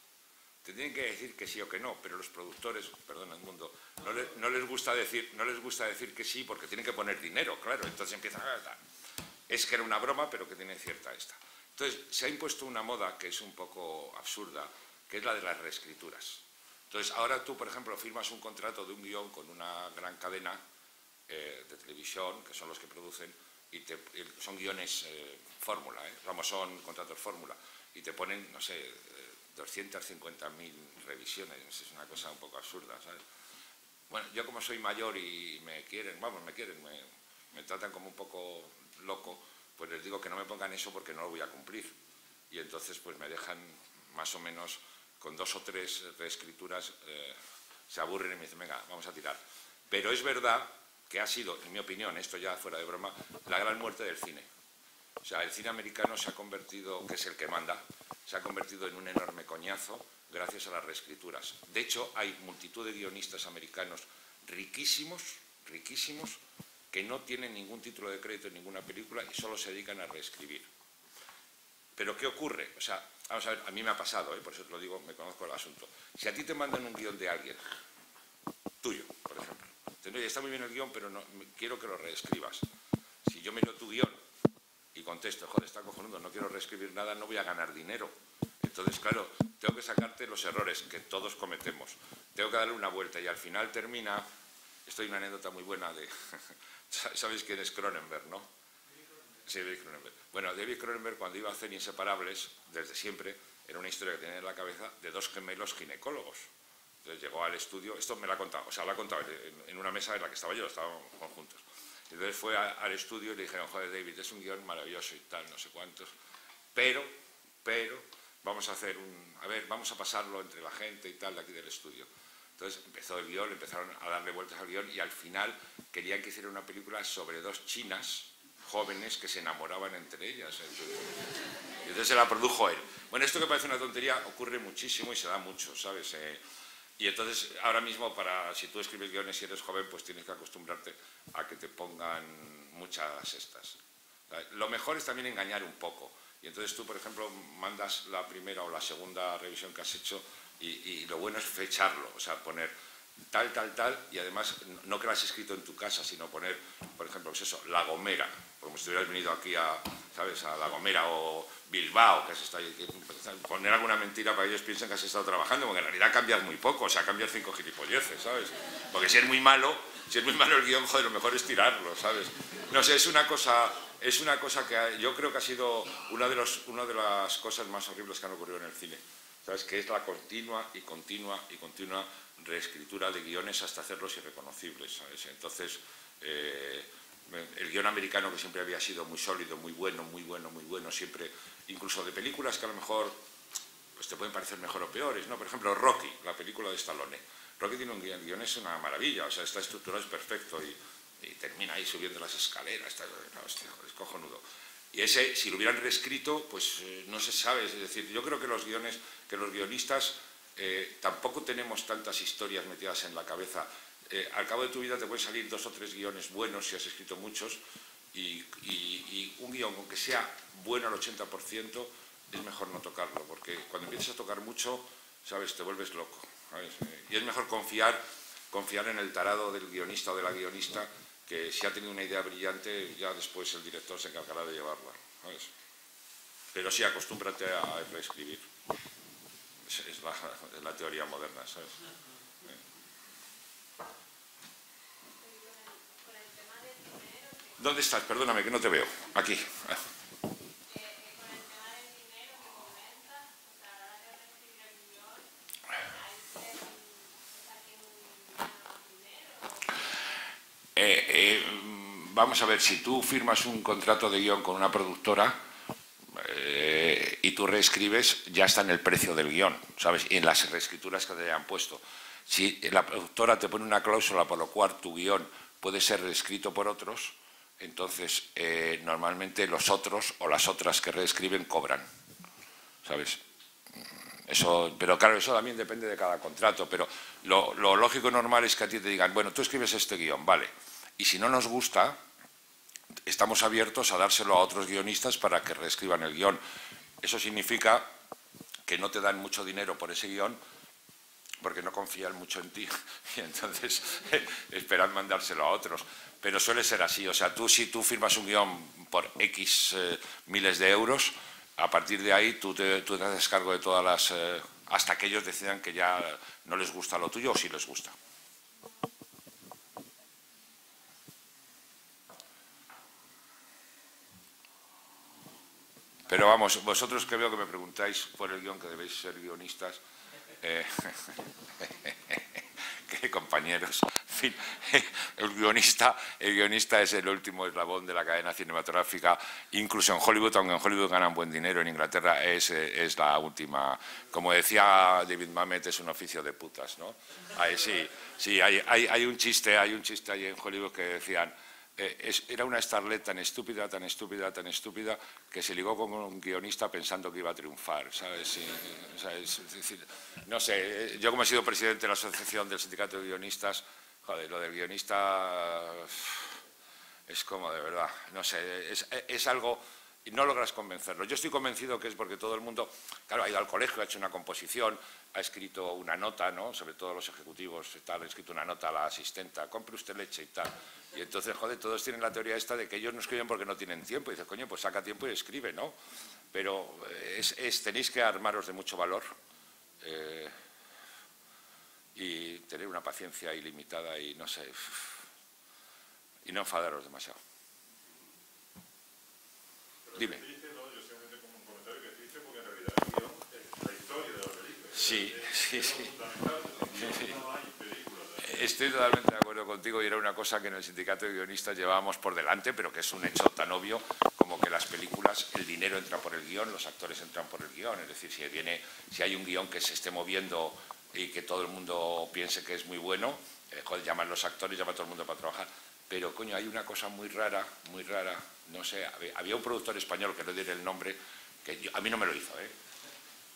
te tienen que decir que sí o que no, pero los productores, perdona el mundo, no les gusta decir que sí porque tienen que poner dinero, claro, entonces empiezan a... Es que era una broma, pero que tiene cierta esta. Entonces, se ha impuesto una moda que es un poco absurda, que es la de las reescrituras. Entonces, ahora tú, por ejemplo, firmas un contrato de un guión con una gran cadena de televisión, que son los que producen, y son guiones fórmula, vamos, son contratos fórmula, y te ponen, no sé, 250.000 revisiones, es una cosa un poco absurda, ¿sabes? Bueno, yo como soy mayor y me tratan como un poco loco, pues les digo que no me pongan eso porque no lo voy a cumplir. Y entonces pues me dejan más o menos con 2 o 3 reescrituras, se aburren y me dicen, venga, vamos a tirar. Pero es verdad que ha sido, en mi opinión, esto ya fuera de broma, la gran muerte del cine. O sea, el cine americano se ha convertido, que es el que manda, se ha convertido en un enorme coñazo gracias a las reescrituras. De hecho, hay multitud de guionistas americanos riquísimos, que no tienen ningún título de crédito en ninguna película y solo se dedican a reescribir. Pero ¿qué ocurre? O sea, vamos a ver, a mí me ha pasado, por eso te lo digo, me conozco el asunto. Si a ti te mandan un guión de alguien, tuyo, por ejemplo, está muy bien el guión, pero no, quiero que lo reescribas. Si yo miro tu guión y contesto, joder, está cojonudo, no quiero reescribir nada, no voy a ganar dinero. Entonces, claro, tengo que sacarte los errores que todos cometemos. Tengo que darle una vuelta y al final termina... Esto hay una anécdota muy buena de... ¿Sabéis quién es Cronenberg, no? Sí, David Cronenberg. Bueno, David Cronenberg, cuando iba a hacer Inseparables, desde siempre, era una historia que tenía en la cabeza de 2 gemelos ginecólogos. Entonces llegó al estudio, esto me lo ha contado, o sea, lo ha contado en una mesa en la que estaba yo, estábamos juntos. Entonces fue al estudio y le dijeron, joder, David, es un guión maravilloso y tal, no sé cuántos, pero, vamos a hacer vamos a pasarlo entre la gente y tal de aquí del estudio. Entonces empezó el guión, empezaron a darle vueltas al guión y al final querían que hiciera una película sobre 2 chinas jóvenes que se enamoraban entre ellas. Y entonces se la produjo él. Bueno, esto que parece una tontería ocurre muchísimo y se da mucho, ¿sabes? Y entonces, ahora mismo, si tú escribes guiones y eres joven, pues tienes que acostumbrarte a que te pongan muchas estas. Lo mejor es también engañar un poco. Y entonces tú, por ejemplo, mandas la primera o la segunda revisión que has hecho y lo bueno es fecharlo, o sea, poner tal, tal, tal, y además no que lo has escrito en tu casa, sino poner, por ejemplo, pues eso, La Gomera, como si hubieras venido aquí ¿sabes?, a La Gomera o Bilbao, que has estado ahí, poner alguna mentira para que ellos piensen que has estado trabajando, porque en realidad cambias muy poco, o sea, cambias 5 gilipolleces, ¿sabes? Porque si es muy malo el guión, joder, lo mejor es tirarlo, ¿sabes? No sé, es una cosa que yo creo que ha sido una de las cosas más horribles que han ocurrido en el cine, ¿sabes? Que es la continua y continua y continua reescritura de guiones hasta hacerlos irreconocibles, ¿sabes? Entonces, el guión americano, que siempre había sido muy sólido, muy bueno, siempre, incluso de películas que a lo mejor pues te pueden parecer mejor o peores, ¿no? Por ejemplo, Rocky, la película de Stallone. Rocky tiene un guión, es una maravilla, o sea, está estructurado, es perfecto y termina ahí subiendo las escaleras, es cojonudo. Y ese, si lo hubieran reescrito, pues no se sabe, es decir, yo creo que los guionistas tampoco tenemos tantas historias metidas en la cabeza. Al cabo de tu vida te pueden salir 2 o 3 guiones buenos si has escrito muchos y un guión, aunque sea bueno al 80%, es mejor no tocarlo, porque cuando empiezas a tocar mucho, ¿sabes?, te vuelves loco, ¿sabes? Y es mejor confiar en el tarado del guionista o de la guionista, que si ha tenido una idea brillante, ya después el director se encargará de llevarla, ¿sabes? Pero sí, acostúmbrate a reescribir. Es la teoría moderna, ¿sabes? ¿Dónde estás? Perdóname, que no te veo. Aquí. Vamos a ver, si tú firmas un contrato de guión con una productora y tú reescribes, ya está en el precio del guión, ¿sabes? Y en las reescrituras que te hayan puesto. Si la productora te pone una cláusula por lo cual tu guión puede ser reescrito por otros, entonces normalmente los otros o las otras que reescriben cobran, ¿sabes? Pero claro, eso también depende de cada contrato, pero lo lógico y normal es que a ti te digan, bueno, tú escribes este guión, vale, y si no nos gusta, estamos abiertos a dárselo a otros guionistas para que reescriban el guión. Eso significa que no te dan mucho dinero por ese guión porque no confían mucho en ti y entonces esperan mandárselo a otros. Pero suele ser así, o sea, si tú firmas un guión por X miles de euros, a partir de ahí tú te haces cargo de todas las... hasta que ellos decidan que ya no les gusta lo tuyo o sí les gusta. Pero vamos, vosotros que veo que me preguntáis por el guión, que debéis ser guionistas, que compañeros, en fin, el guionista es el último eslabón de la cadena cinematográfica, incluso en Hollywood, aunque en Hollywood ganan buen dinero, en Inglaterra es la última, como decía David Mamet, es un oficio de putas, ¿no? Sí, hay un chiste ahí en Hollywood que decían, era una starlet tan estúpida, que se ligó con un guionista pensando que iba a triunfar, ¿sabes? Sí, es decir, no sé, yo como he sido presidente de la Asociación del Sindicato de Guionistas, joder, lo del guionista es como de verdad, no sé, es algo... y no logras convencerlo. Yo estoy convencido que es porque todo el mundo, claro, ha ido al colegio, ha hecho una composición, ha escrito una nota, ¿no? Sobre todo los ejecutivos, han escrito una nota a la asistenta, compre usted leche y tal. Y entonces, joder, todos tienen la teoría esta de que ellos no escriben porque no tienen tiempo. Y dices, coño, pues saca tiempo y escribe, ¿no? Pero tenéis que armaros de mucho valor y tener una paciencia ilimitada y no sé, y no enfadaros demasiado. Dime. Yo simplemente como un comentario que triste porque en realidad el guión es la historia de la película. Sí. No hay películas. Estoy totalmente de acuerdo contigo y era una cosa que en el sindicato de guionistas llevábamos por delante, pero que es un hecho tan obvio como que las películas, el dinero entra por el guión, los actores entran por el guión. Es decir, si hay un guión que se esté moviendo y que todo el mundo piense que es muy bueno, joder, llaman los actores, llama a todo el mundo para trabajar. pero coño, hay una cosa muy rara, no sé, había un productor español, que no diré el nombre, que a mí no me lo hizo,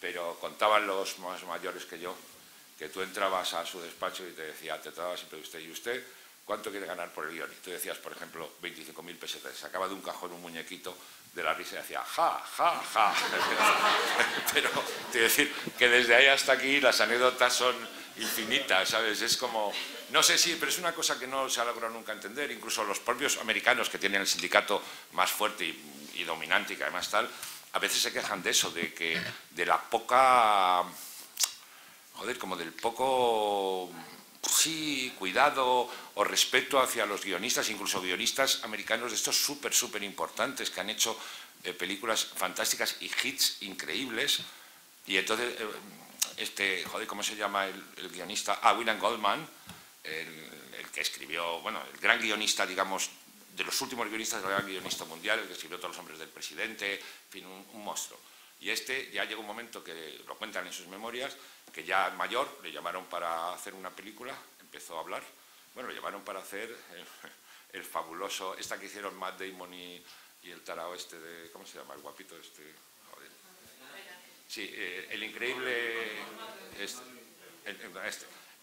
pero contaban los más mayores que yo, que tú entrabas a su despacho y te decía, te trataba siempre usted, ¿y usted cuánto quiere ganar por el guión? Y tú decías, por ejemplo, 25.000 pesetas, sacaba de un cajón un muñequito de la risa y decía, ja, ja, ja. Pero, quiero decir, que desde ahí hasta aquí las anécdotas son infinitas, ¿sabes? Es como, no sé si, pero es una cosa que no se ha logrado nunca entender, incluso los propios americanos, que tienen el sindicato más fuerte y dominante y que además tal, a veces se quejan de eso, de la poca, joder, como del poco, sí, cuidado o respeto hacia los guionistas, incluso guionistas americanos de estos súper importantes que han hecho películas fantásticas y hits increíbles. Y entonces, joder, ¿cómo se llama el guionista? William Goldman, el que escribió, bueno, el gran guionista, digamos, de los últimos guionistas del gran guionista mundial, el que escribió Todos los hombres del presidente, en fin, un monstruo. Y ya llegó un momento que lo cuentan en sus memorias, que ya mayor le llamaron para hacer una película, empezó a hablar, bueno, le llamaron para hacer el fabuloso, esta que hicieron Matt Damon y el tarao de, ¿cómo se llama? El guapito joder. Sí, el increíble,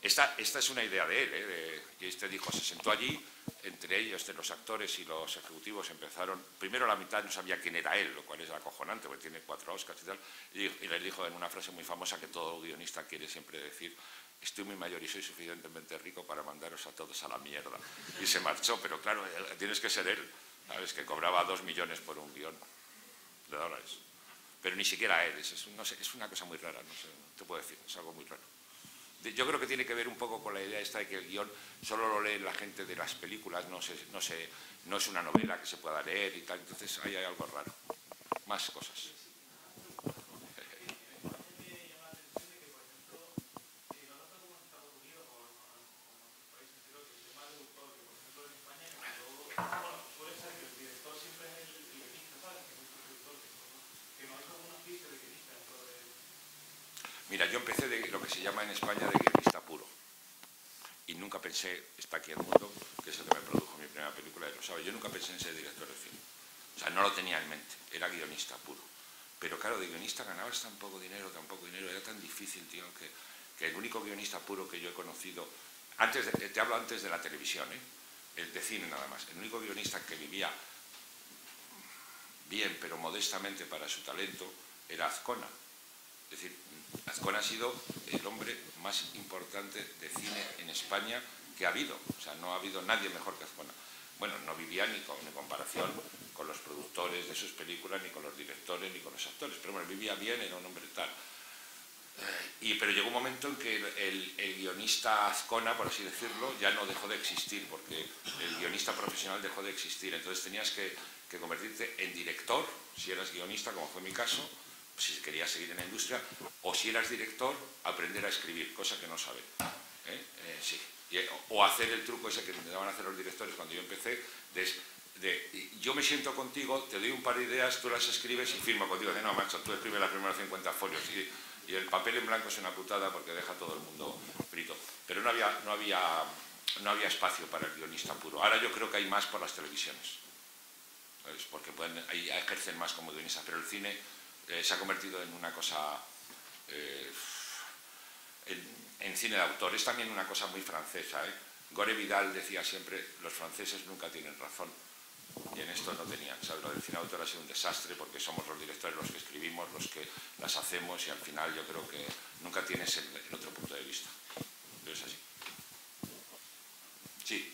Esta es una idea de él, y dijo, se sentó allí, entre ellos, los actores y los ejecutivos empezaron, primero la mitad no sabía quién era él, lo cual es acojonante, porque tiene 4 Oscars y tal, y les dijo en una frase muy famosa que todo guionista quiere siempre decir, estoy muy mayor y soy suficientemente rico para mandaros a todos a la mierda. Y se marchó, pero claro, tienes que ser él, ¿sabes? Que cobraba 2 millones por un guión de dólares. Pero ni siquiera él, no sé, es una cosa muy rara, no sé, te puedo decir, es algo muy raro. Yo creo que tiene que ver un poco con la idea esta de que el guión solo lo lee la gente de las películas, no es una novela que se pueda leer y tal, entonces ahí hay algo raro. Más cosas. Mira, yo empecé de lo que se llama en España de guionista puro. Y nunca pensé, está aquí el mundo, que es el que me produjo mi primera película, y lo sabe, yo nunca pensé en ser director de cine. O sea, no lo tenía en mente, era guionista puro. Pero claro, de guionista ganabas tan poco dinero, era tan difícil, tío, que el único guionista puro que yo he conocido, te hablo antes de la televisión, el de cine nada más, el único guionista que vivía bien, pero modestamente para su talento, era Azcona. Es decir, Azcona ha sido el hombre más importante de cine en España que ha habido. O sea, no ha habido nadie mejor que Azcona. Bueno, no vivía ni comparación con los productores de sus películas, ni con los directores, ni con los actores. Pero bueno, vivía bien, era un hombre tal. Pero llegó un momento en que el guionista Azcona, por así decirlo, ya no dejó de existir, porque el guionista profesional dejó de existir. Entonces tenías que convertirte en director, si eras guionista, como fue mi caso, si querías seguir en la industria, o si eras director, aprender a escribir, cosa que no saben. Sí. O hacer el truco ese que intentaban hacer los directores cuando yo empecé, yo me siento contigo, te doy un par de ideas, tú las escribes y firmo contigo. No, macho, tú escribes las primeras 50 folios y el papel en blanco es una putada porque deja a todo el mundo frito. Pero no había espacio para el guionista puro. Ahora yo creo que hay más por las televisiones, ¿sabes? Porque ahí ejercen más como guionistas, pero el cine se ha convertido en una cosa, en cine de autor. Es también una cosa muy francesa. Gore Vidal decía siempre, los franceses nunca tienen razón. Y en esto no tenían, ¿sabes? Lo del cine de autor ha sido un desastre porque somos los directores los que escribimos, los que las hacemos y al final yo creo que nunca tienes el otro punto de vista. Pero es así. Sí.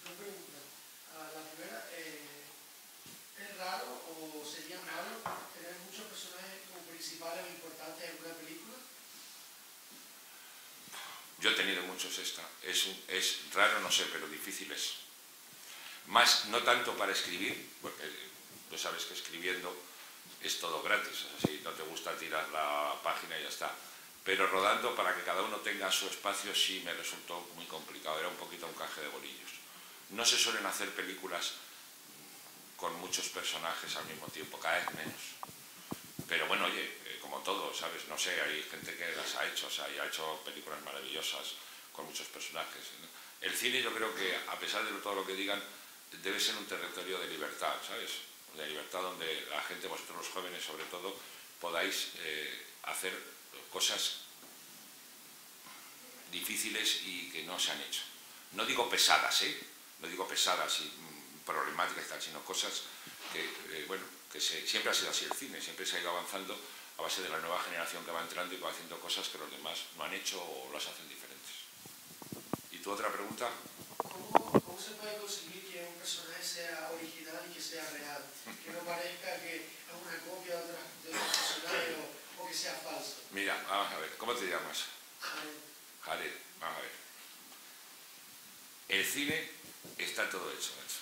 Dos preguntas. La primera, ¿es raro o sería malo tener muchos personajes como principales o importantes en una película? Yo he tenido muchos esta. Es raro, no sé, pero difícil es. Más, no tanto para escribir, porque tú sabes que escribiendo es todo gratis, así no te gusta tirar la página y ya está. Pero rodando para que cada uno tenga su espacio sí me resultó muy complicado, era un poquito un caje de bolillos. No se suelen hacer películas con muchos personajes al mismo tiempo, cada vez menos. Pero bueno, oye, como todo, ¿sabes? No sé, hay gente que las ha hecho, o sea, y ha hecho películas maravillosas con muchos personajes, ¿no? El cine yo creo que, a pesar de todo lo que digan, debe ser un territorio de libertad, ¿sabes? De libertad donde la gente, vosotros los jóvenes sobre todo, podáis hacer cosas difíciles y que no se han hecho. No digo pesadas, no digo pesadas y problemáticas y tal, sino cosas que, bueno, que siempre ha sido así el cine, siempre se ha ido avanzando a base de la nueva generación que va entrando y va haciendo cosas que los demás no han hecho o las hacen diferentes. ¿Y tu otra pregunta? ¿Cómo se puede conseguir que un personaje sea original y que sea real? Que no parezca que es una copia de otro personaje o que sea falso. Mira, vamos a ver, ¿cómo te llamas? Jared, vamos a ver. El cine está todo hecho, macho.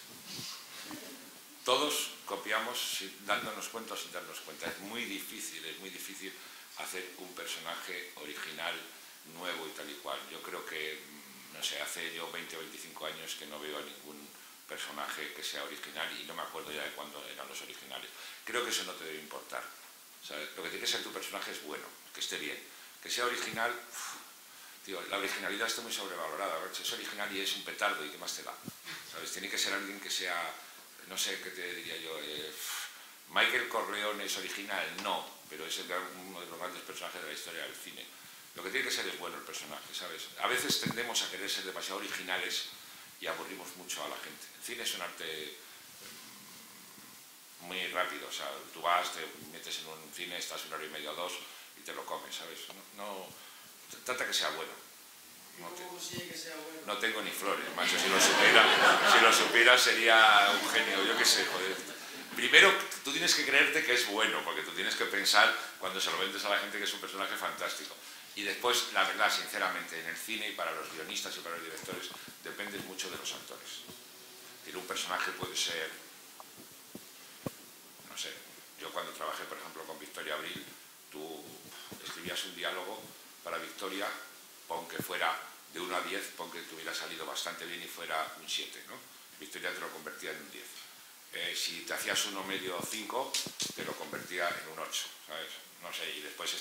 Todos copiamos dándonos cuenta o sin darnos cuenta. Es muy difícil hacer un personaje original, nuevo y tal y cual. Yo creo que, no sé, hace yo 20 o 25 años que no veo a ningún personaje que sea original y no me acuerdo ya de cuándo eran los originales. Creo que eso no te debe importar. ¿Sabes? Lo que tiene que ser tu personaje es bueno, que esté bien. Que sea original, tío, la originalidad está muy sobrevalorada. Es original y es un petardo y qué más te da. ¿Sabes? Tiene que ser alguien que sea, no sé qué te diría yo, Michael Corleone es original, no, pero es uno de los grandes personajes de la historia del cine. Lo que tiene que ser es bueno el personaje, ¿sabes? A veces tendemos a querer ser demasiado originales y aburrimos mucho a la gente. El cine es un arte muy rápido, o sea, tú vas, te metes en un cine, estás 1 hora y media o 2 y te lo comes, ¿sabes? No, trata que sea bueno. ¿Cómo consigue que sea bueno? No tengo ni flores, macho, si lo supiera sería un genio, yo qué sé, joder. Primero, tú tienes que creerte que es bueno, porque tú tienes que pensar cuando se lo vendes a la gente que es un personaje fantástico. Y después, la verdad, sinceramente, en el cine y para los guionistas y para los directores, depende mucho de los actores. Un personaje puede ser, no sé, yo cuando trabajé, por ejemplo, con Victoria Abril, tú escribías un diálogo para Victoria, pon que fuera de 1 a 10, pon que te hubiera salido bastante bien y fuera un 7, ¿no? Victoria te lo convertía en un 10. Si te hacías 1 medio o 5, te lo convertía en un 8, ¿sabes? No sé, y después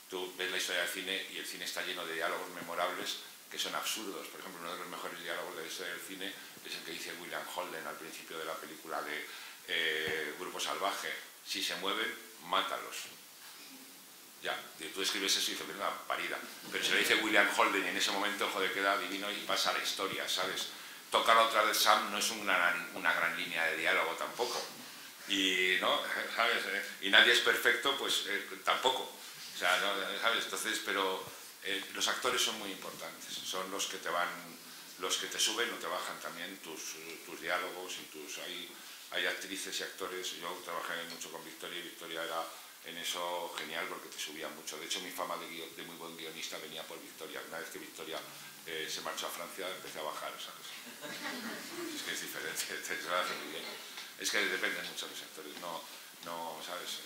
tú ves la historia del cine y el cine está lleno de diálogos memorables que son absurdos. Por ejemplo, uno de los mejores diálogos de la historia del cine es el que dice William Holden al principio de la película de Grupo Salvaje. Si se mueven, mátalos. Ya, tú escribes eso y dices, una parida. Pero se lo dice William Holden y en ese momento, joder, queda divino y pasa a la historia, ¿sabes? Tocar la otra de Sam no es una gran línea de diálogo tampoco. Y, ¿no? ¿Sabes? Y nadie es perfecto, pues tampoco. O sea, ¿no? ¿Sabes? Entonces, pero los actores son muy importantes. Son los que te suben o te bajan también tus diálogos y hay actrices y actores. Yo trabajé mucho con Victoria y Victoria era en eso genial porque te subía mucho. De hecho, mi fama de muy buen guionista venía por Victoria. Una vez que Victoria se marchó a Francia, empecé a bajar, ¿sabes? Es que es diferente, te lo hace muy bien. Es que dependen mucho de los actores, no, ¿sabes?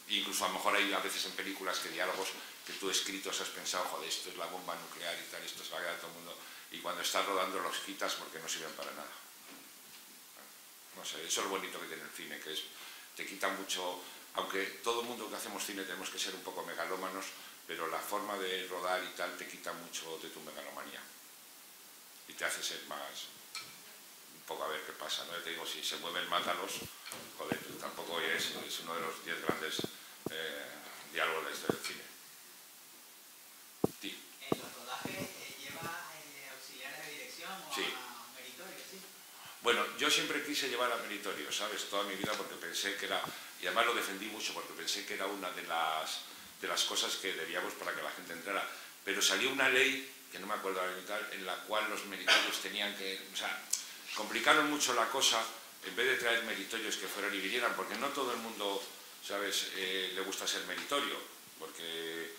Incluso a lo mejor hay a veces en películas que diálogos que tú escritos has pensado, joder, esto es la bomba nuclear y tal, esto es la guerra de todo el mundo, y cuando estás rodando los quitas porque no sirven para nada. No sé, eso es lo bonito que tiene el cine, que te quita mucho, aunque todo el mundo que hacemos cine tenemos que ser un poco megalómanos, pero la forma de rodar y tal te quita mucho de tu megalomanía y te hace ser más, un poco a ver qué pasa, ¿no? Yo te digo, si se mueven, mátalos, joder, tampoco es uno de los 10 grandes diálogos de la historia del cine. Sí. ¿En los rodajes lleva auxiliares de dirección o Sí. a meritorios, sí? Bueno, yo siempre quise llevar a meritorio, ¿sabes? Toda mi vida porque pensé que era, y además lo defendí mucho porque pensé que era una de las cosas que debíamos para que la gente entrara. Pero salió una ley, que no me acuerdo ahora ni tal, en la cual los meritorios tenían que, o sea, complicaron mucho la cosa, en vez de traer meritorios que fueran y vinieran, porque no todo el mundo, ¿sabes?, le gusta ser meritorio, porque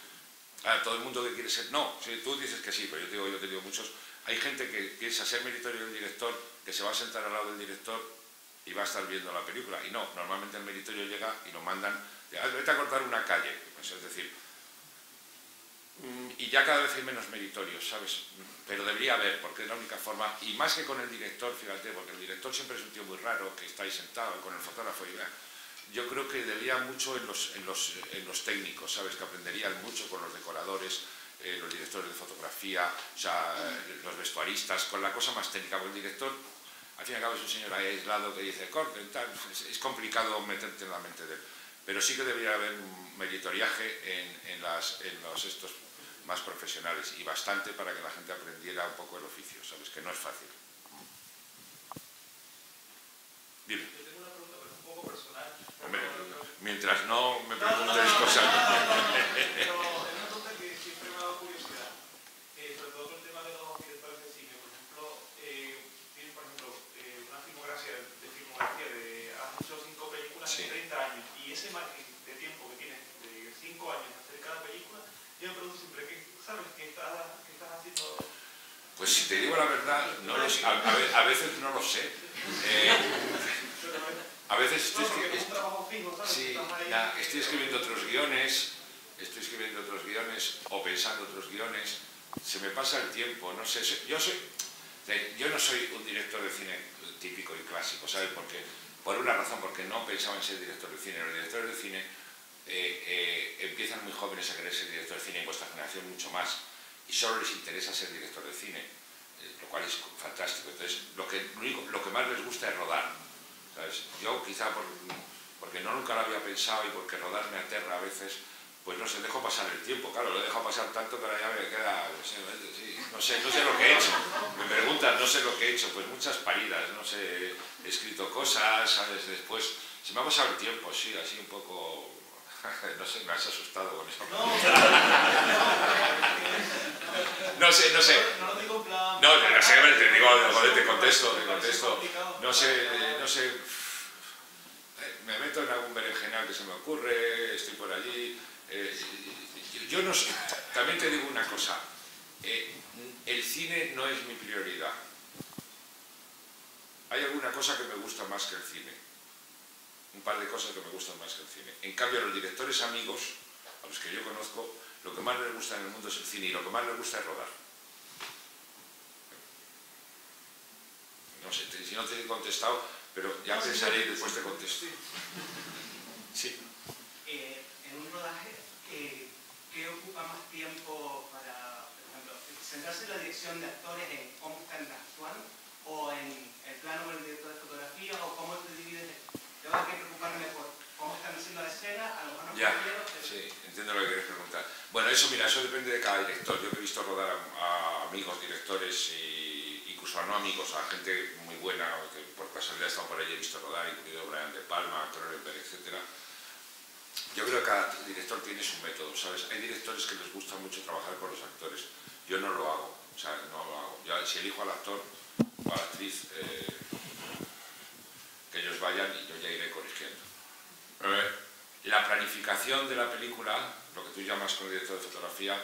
todo el mundo que quiere ser, no, si tú dices que sí, pero yo te digo muchos, hay gente que piensa ser meritorio del director, que se va a sentar al lado del director y va a estar viendo la película, y no, normalmente el meritorio llega y lo mandan, vete a cortar una calle, pues, es decir, y ya cada vez hay menos meritorios, ¿sabes? Pero debería haber, porque es la única forma, y más que con el director, fíjate, porque el director siempre es un tío muy raro, que está ahí sentado con el fotógrafo y yo creo que debería mucho en los técnicos, ¿sabes? Que aprenderían mucho con los decoradores, los directores de fotografía, o sea, los vestuaristas, con la cosa más técnica, porque el director, al fin y al cabo, es un señor ahí aislado que dice, corte, tal, es complicado meterte en la mente de él. Pero sí que debería haber un meritoriaje en los estos más profesionales, y bastante para que la gente aprendiera un poco el oficio, ¿sabes? Que no es fácil. Dime. Yo tengo una pregunta, pero es un poco personal. Hombre, mientras no me preguntes cosas. Pero es una pregunta que siempre me ha dado curiosidad, sobre todo con el tema de los directores de cine. Por ejemplo, tienen una filmografía de han hecho 5 películas en 30 años, y ese margen de tiempo que tienen de 5 años hacer cada película, yo me pregunto siempre, ¿sabes qué estás haciendo? Pues si te digo la verdad, no lo sé. A veces no lo sé. A veces estoy escribiendo otros guiones, o pensando otros guiones, se me pasa el tiempo, no sé, yo no soy un director de cine típico y clásico, ¿sabes? Por una razón, porque no pensaba en ser director de cine. Los directores de cine empiezan muy jóvenes a querer ser director de cine, en vuestra generación mucho más, y solo les interesa ser director de cine, lo cual es fantástico. Entonces, lo que más les gusta es rodar, ¿sabes? Yo quizá porque nunca lo había pensado y porque rodar me aterra a veces, pues no sé, dejo pasar el tiempo. Claro, lo he dejado pasar tanto que ahora ya me queda, no sé lo que he hecho. Me preguntas, no sé lo que he hecho, pues muchas paridas, no sé, he escrito cosas, ¿sabes? Después se me ha pasado el tiempo, sí, así un poco, no sé, me has asustado con eso. No sé. No lo digo en plan... No sé, te digo, joder, te contesto. No sé, me meto en algún berenjenal que se me ocurre, estoy por allí. Yo no sé, también te digo una cosa, el cine no es mi prioridad. Hay alguna cosa que me gusta más que el cine, un par de cosas que me gustan más que el cine. En cambio, a los directores amigos, a los que yo conozco, lo que más les gusta en el mundo es el cine, y lo que más les gusta es rodar. No sé, si no te he contestado, pero ya pensaré y después te contesto. Sí. En un rodaje, ¿qué ocupa más tiempo para, por ejemplo, centrarse en la dirección de actores, en cómo están actuando, o en el plano del director de fotografía, o cómo te divides? Tengo que preocuparme por cómo están haciendo la escena, a lo mejor no quiero, pero... Sí, entiendo lo que quieres preguntar. Bueno, eso depende de cada director. Yo he visto rodar a amigos directores, incluso a no amigos, a gente muy buena, que por casualidad he estado por allí, he visto rodar, incluido Brian De Palma, Cronenberg, etc. Yo creo que cada director tiene su método, ¿sabes? Hay directores que les gusta mucho trabajar con los actores. Yo no lo hago, o sea, no lo hago. Si elijo al actor o a la actriz, que ellos vayan y yo ya iré corrigiendo. La planificación de la película, lo que tú llamas con el director de fotografía,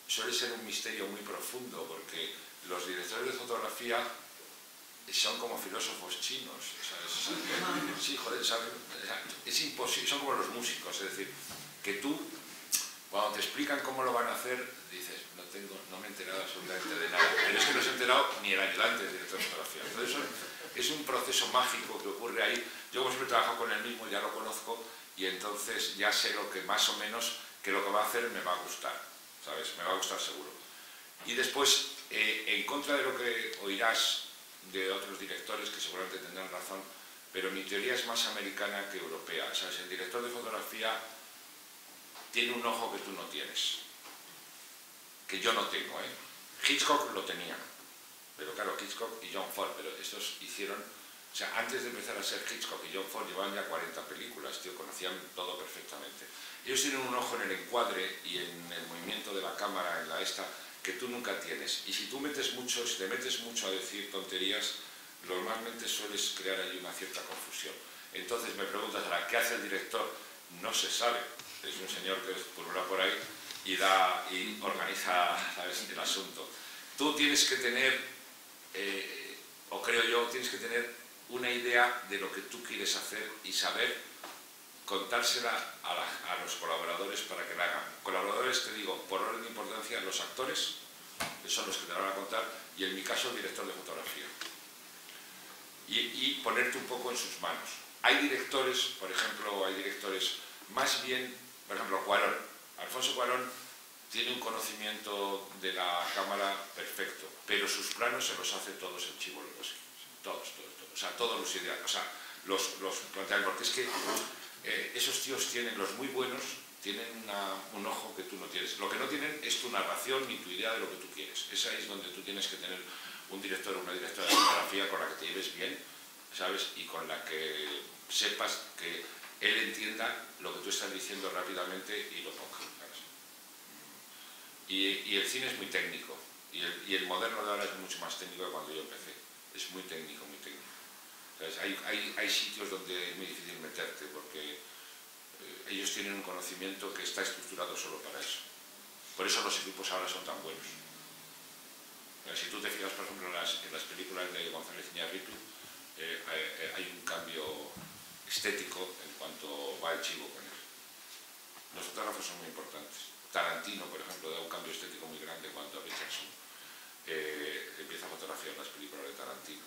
suele ser un misterio muy profundo, porque los directores de fotografía son como filósofos chinos, ¿sabes? Sí, joder, ¿sabes? Es imposible, son como los músicos, es decir, que tú, cuando te explican cómo lo van a hacer, dices, no me he enterado absolutamente de nada, pero es que no se ha enterado ni el ayudante del director de fotografía. Entonces, es un proceso mágico que ocurre ahí. Yo, como siempre he trabajado con él mismo, ya lo conozco, y entonces ya sé lo que más o menos, que lo que va a hacer me va a gustar, ¿sabes? Me va a gustar seguro. Y después, en contra de lo que oirás de otros directores, que seguramente tendrán razón, pero mi teoría es más americana que europea, ¿sabes? El director de fotografía tiene un ojo que tú no tienes, que yo no tengo, ¿eh? Hitchcock lo tenía, pero claro, Hitchcock y John Ford, pero estos hicieron, o sea, antes de empezar a ser Hitchcock y John Ford llevaban ya 40 películas, tío, conocían todo perfectamente. Ellos tienen un ojo en el encuadre y en el movimiento de la cámara, en la esta, que tú nunca tienes. Y si te metes mucho a decir tonterías, normalmente sueles crear ahí una cierta confusión. Entonces me preguntas ahora, ¿qué hace el director? No se sabe. Es un señor que pulula por ahí y organiza, ¿sabes?, el asunto. Tú tienes que tener, o creo yo, tienes que tener una idea de lo que tú quieres hacer y saber contársela a los colaboradores para que la hagan. Colaboradores, te digo, por orden de importancia, los actores, que son los que te la van a contar, y en mi caso el director de fotografía. Y ponerte un poco en sus manos. Hay directores, por ejemplo, más bien, por ejemplo, Cuarón. Alfonso Cuarón tiene un conocimiento de la cámara perfecto, pero sus planos se los hace todos el Chivo Lugosi. Todos. O sea, todos los ideales. O sea, los plantean, porque es que esos tíos tienen, los muy buenos, tienen un ojo que tú no tienes. Lo que no tienen es tu narración ni tu idea de lo que tú quieres. Esa es donde tú tienes que tener un director o una directora de fotografía con la que te lleves bien, ¿sabes? Y con la que sepas que él entienda lo que tú estás diciendo rápidamente y lo ponga, ¿sabes? Y el cine es muy técnico. Y el moderno de ahora es mucho más técnico que cuando yo empecé. Es muy técnico, muy técnico. ¿Sabes? Hay sitios donde es muy difícil meterte porque ellos tienen un conocimiento que está estructurado solo para eso. Por eso los equipos ahora son tan buenos. Si tú te fijas, por ejemplo, en las películas de González Iñárritu, hay un cambio estético en cuanto va el chivo con él. Los fotógrafos son muy importantes. Tarantino, por ejemplo, da un cambio estético muy grande cuando Richardson empieza a fotografiar las películas de Tarantino.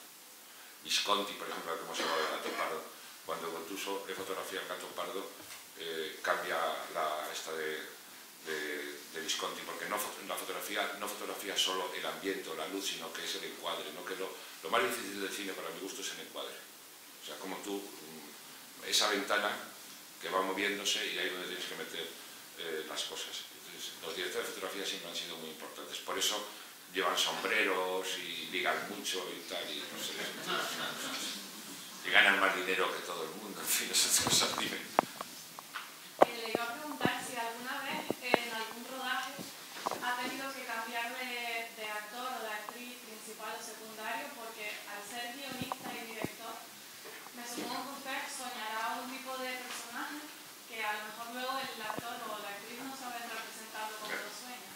Visconti, por ejemplo, como se llama el Gato Pardo, cuando Gottuso le fotografía el Gato Pardo, cambia esta de Visconti, porque la fotografía no fotografía solo el ambiente o la luz, sino que es el encuadre, ¿no? Que lo más difícil del cine para mi gusto es el encuadre. O sea, como tú, esa ventana que va moviéndose y ahí es donde tienes que meter las cosas. Entonces, los directores de fotografía siempre han sido muy importantes. Por eso llevan sombreros y ligan mucho y tal, y no sé, y ganan más dinero que todo el mundo, en fin, esas cosas, dime. Le iba a preguntar si alguna vez en algún rodaje ha tenido que cambiar de actor o de actriz principal o secundario, porque al ser guionista y director, me supongo que usted soñará un tipo de personaje que a lo mejor luego el actor o la actriz no saben representarlo como lo sueña.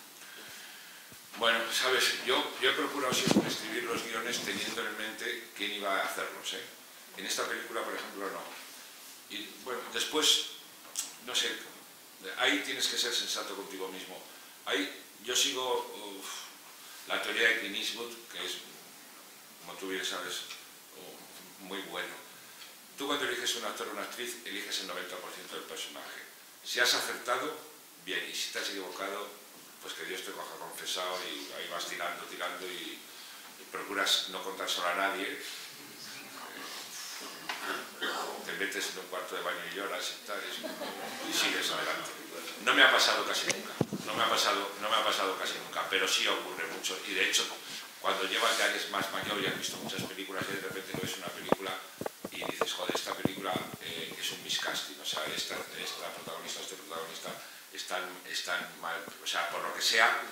Bueno, sabes, yo he procurado siempre escribir los guiones teniendo en mente quién iba a hacerlos, ¿eh? En esta película, por ejemplo, no. Y bueno, después, no sé, ahí tienes que ser sensato contigo mismo. Ahí yo sigo la teoría de Clint Eastwood, que es, como tú bien sabes, muy bueno. Tú cuando eliges un actor o una actriz, eliges el 90% del personaje. Si has acertado, bien, y si te has equivocado, pues que Dios te coja confesado y ahí vas tirando y procuras no contar solo a nadie. Te metes en un cuarto de baño y lloras y tal, y sigues adelante. No me ha pasado casi nunca, no me ha pasado casi nunca, pero sí ocurre mucho. Y de hecho, cuando llevas ya eres más mayor y has visto muchas películas y de repente ves una película y dices, joder, esta película es un miscasting, o sea, esta protagonista, este protagonista están mal, o sea, por lo que sea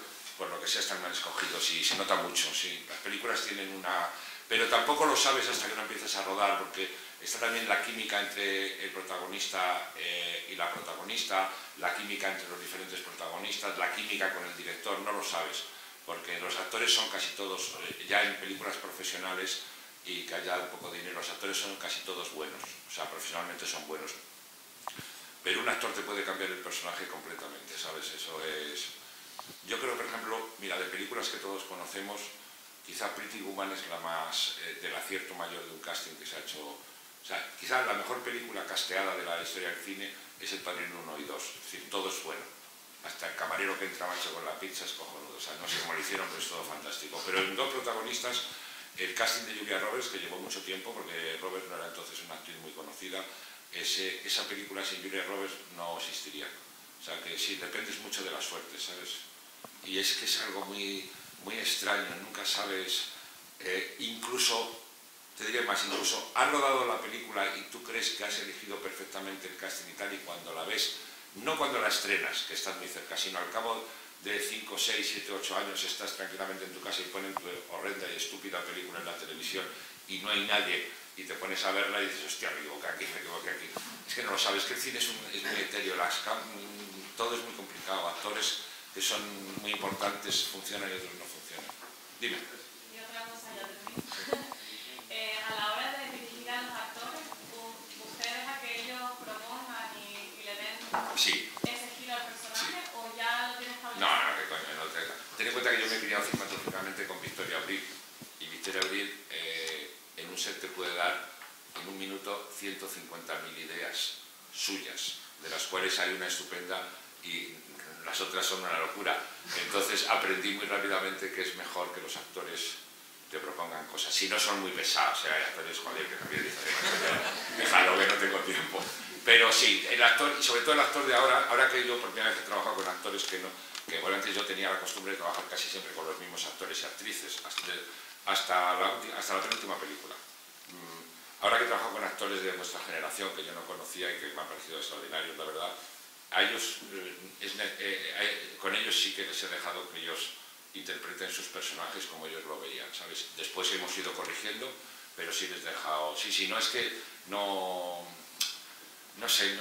están mal escogidos y se nota mucho, sí. Las películas tienen una... Pero tampoco lo sabes hasta que no empiezas a rodar, porque está también la química entre el protagonista y la protagonista, la química entre los diferentes protagonistas, la química con el director, no lo sabes, porque los actores son casi todos, ya en películas profesionales y que haya un poco de dinero, los actores son casi todos buenos, o sea, profesionalmente son buenos. Pero un actor te puede cambiar el personaje completamente, ¿sabes? Eso es... Yo creo, por ejemplo, mira, de películas que todos conocemos, quizá Pretty Woman es la más del acierto mayor de un casting que se ha hecho. O sea, quizá la mejor película casteada de la historia del cine es El Padrino 1 y 2. Es decir, todo es bueno. Hasta el camarero que entra macho con la pizza es cojonudo. O sea, no sé cómo lo hicieron, pero es todo fantástico. Pero en dos protagonistas, el casting de Julia Roberts, que llevó mucho tiempo, porque Roberts no era entonces una actriz muy conocida, esa película sin Julia Roberts no existiría. O sea, que sí, dependes mucho de la suerte, ¿sabes? Y es que es algo muy extraño, nunca sabes, incluso, te diré más, incluso has rodado la película y tú crees que has elegido perfectamente el casting y tal, y cuando la ves, no cuando la estrenas, que estás muy cerca, sino al cabo de 5, 6, 7, 8 años estás tranquilamente en tu casa y ponen tu horrenda y estúpida película en la televisión y no hay nadie y te pones a verla y dices, hostia, me equivoqué aquí. Es que no lo sabes, que el cine es muy etéreo, todo es muy complicado, actores que son muy importantes funcionan y otros no funcionan. Dime. Y otra cosa, ya termino. A la hora de dirigir a los actores, ¿ustedes a que ellos propongan y le den ese giro al personaje o ya lo tienen establecido? No, que coño, no. Ten en cuenta que yo me he criado cinematográficamente con Victoria Abril y Victoria Abril en un set te puede dar en un minuto 150.000 ideas suyas, de las cuales hay una estupenda y las otras son una locura. Entonces aprendí muy rápidamente que es mejor que los actores te propongan cosas. Si no son muy pesados, hay actores, joder, que también dicen, déjalo que no tengo tiempo. Pero sí, el actor, y sobre todo el actor de ahora que yo por primera vez he trabajado con actores que bueno, antes yo tenía la costumbre de trabajar casi siempre con los mismos actores y actrices, hasta la penúltima película. Ahora que he trabajado con actores de nuestra generación, que yo no conocía y que me han parecido extraordinarios, la verdad, a ellos, con ellos sí que les he dejado que ellos interpreten sus personajes como ellos lo veían, ¿sabes? Después hemos ido corrigiendo, pero sí les he dejado... Sí, no es que no sé,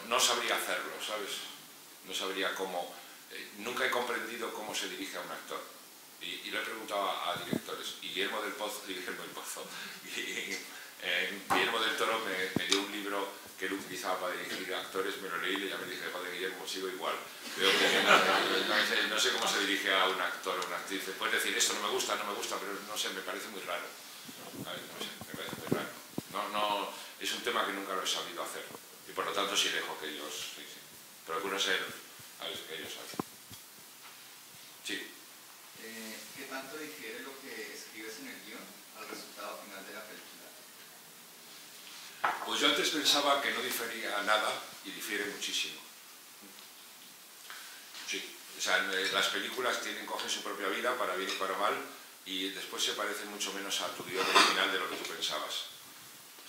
no sabría hacerlo, ¿sabes? No sabría cómo... nunca he comprendido cómo se dirige a un actor. Y lo he preguntado a directores. Y Guillermo del Toro me dio un libro que él utilizaba para dirigir actores, me lo leí y ya me dije, joder, Guillermo, sigo igual. No sé cómo se dirige a un actor o una actriz. Puedes decir, esto no me gusta, pero no sé, me parece muy raro. No sé, me parece muy raro. Es un tema que nunca lo he sabido hacer. Y por lo tanto sí dejo que ellos... Sí. Procuro ser... que ellos hacen. Sí. ¿Qué tanto difiere lo que escribes en el guión al resultado final de la película? Pues yo antes pensaba que no difería nada y difiere muchísimo. Sí, o sea, las películas cogen su propia vida, para bien y para mal, y después se parecen mucho menos a tu guión original de lo que tú pensabas.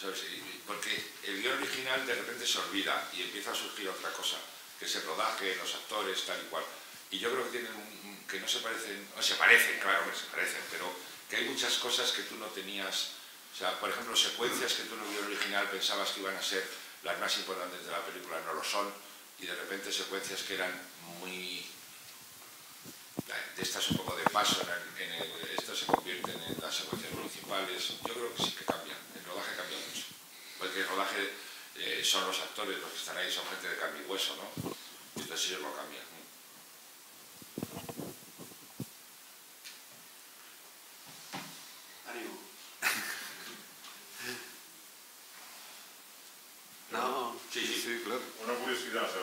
¿Sabes? Porque el guión original de repente se olvida y empieza a surgir otra cosa, que es el rodaje, los actores, tal y cual. Y yo creo que no se parecen, o se parecen, claro que se parecen, pero que hay muchas cosas que tú no tenías. O sea, por ejemplo, secuencias que tú en el guión original pensabas que iban a ser las más importantes de la película, no lo son, y de repente secuencias que eran muy... de estas un poco de paso, estas se convierten en las secuencias principales. Yo creo que sí que cambian, el rodaje cambia mucho, porque el rodaje son los actores, los que están ahí son gente de carne y hueso, ¿no? Y entonces ellos lo cambian. No, sí, claro. Una curiosidad, o sea,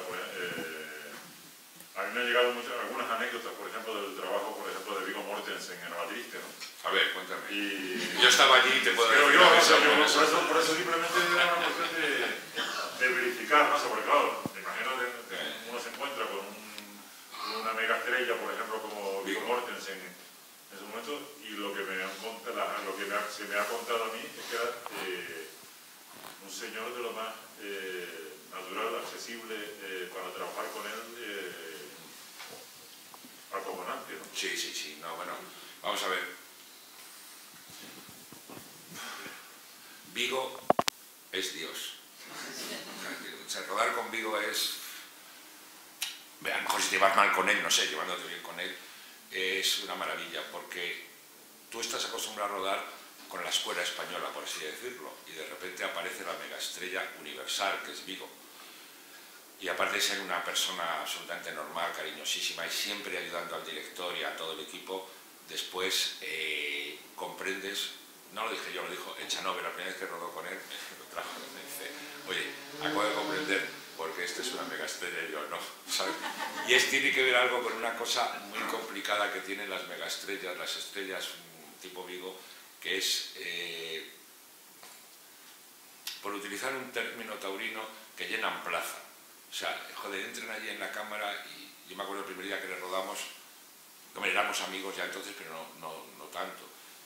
a mí me han llegado algunas anécdotas, por ejemplo, del trabajo, por ejemplo, de Viggo Mortensen en El Triste, ¿no? A ver, cuéntame. Y... Yo estaba allí y te puedo decir... Por eso simplemente era una cuestión de verificar, ¿no? O sea, porque claro, me imagino que uno se encuentra con una mega estrella, por ejemplo, como Viggo Mortensen en su momento, y lo que se me ha contado a mí es que era un señor de lo más natural, accesible, para trabajar con él, acojonante, ¿no? Sí, no, bueno, vamos a ver. Viggo es Dios. O sea, rodar con Viggo es... A lo mejor si te vas mal con él, no sé, llevándote bien con él, es una maravilla, porque tú estás acostumbrado a rodar con la escuela española, por así decirlo, y de repente aparece la megaestrella universal, que es Viggo. Y aparte de ser una persona absolutamente normal, cariñosísima, y siempre ayudando al director y a todo el equipo, después comprendes, no lo dije yo, lo dijo Echanove, la primera vez que rodó con él, me lo trajo y me dice, oye, acabo de comprender porque esta es una megaestrella y yo no, ¿sabes? Y tiene que ver algo con una cosa muy complicada que tienen las megaestrellas, las estrellas tipo Viggo, que es, por utilizar un término taurino, que llenan plaza. O sea, joder, entran allí en la cámara y yo me acuerdo el primer día que le rodamos, éramos amigos ya entonces, pero no tanto.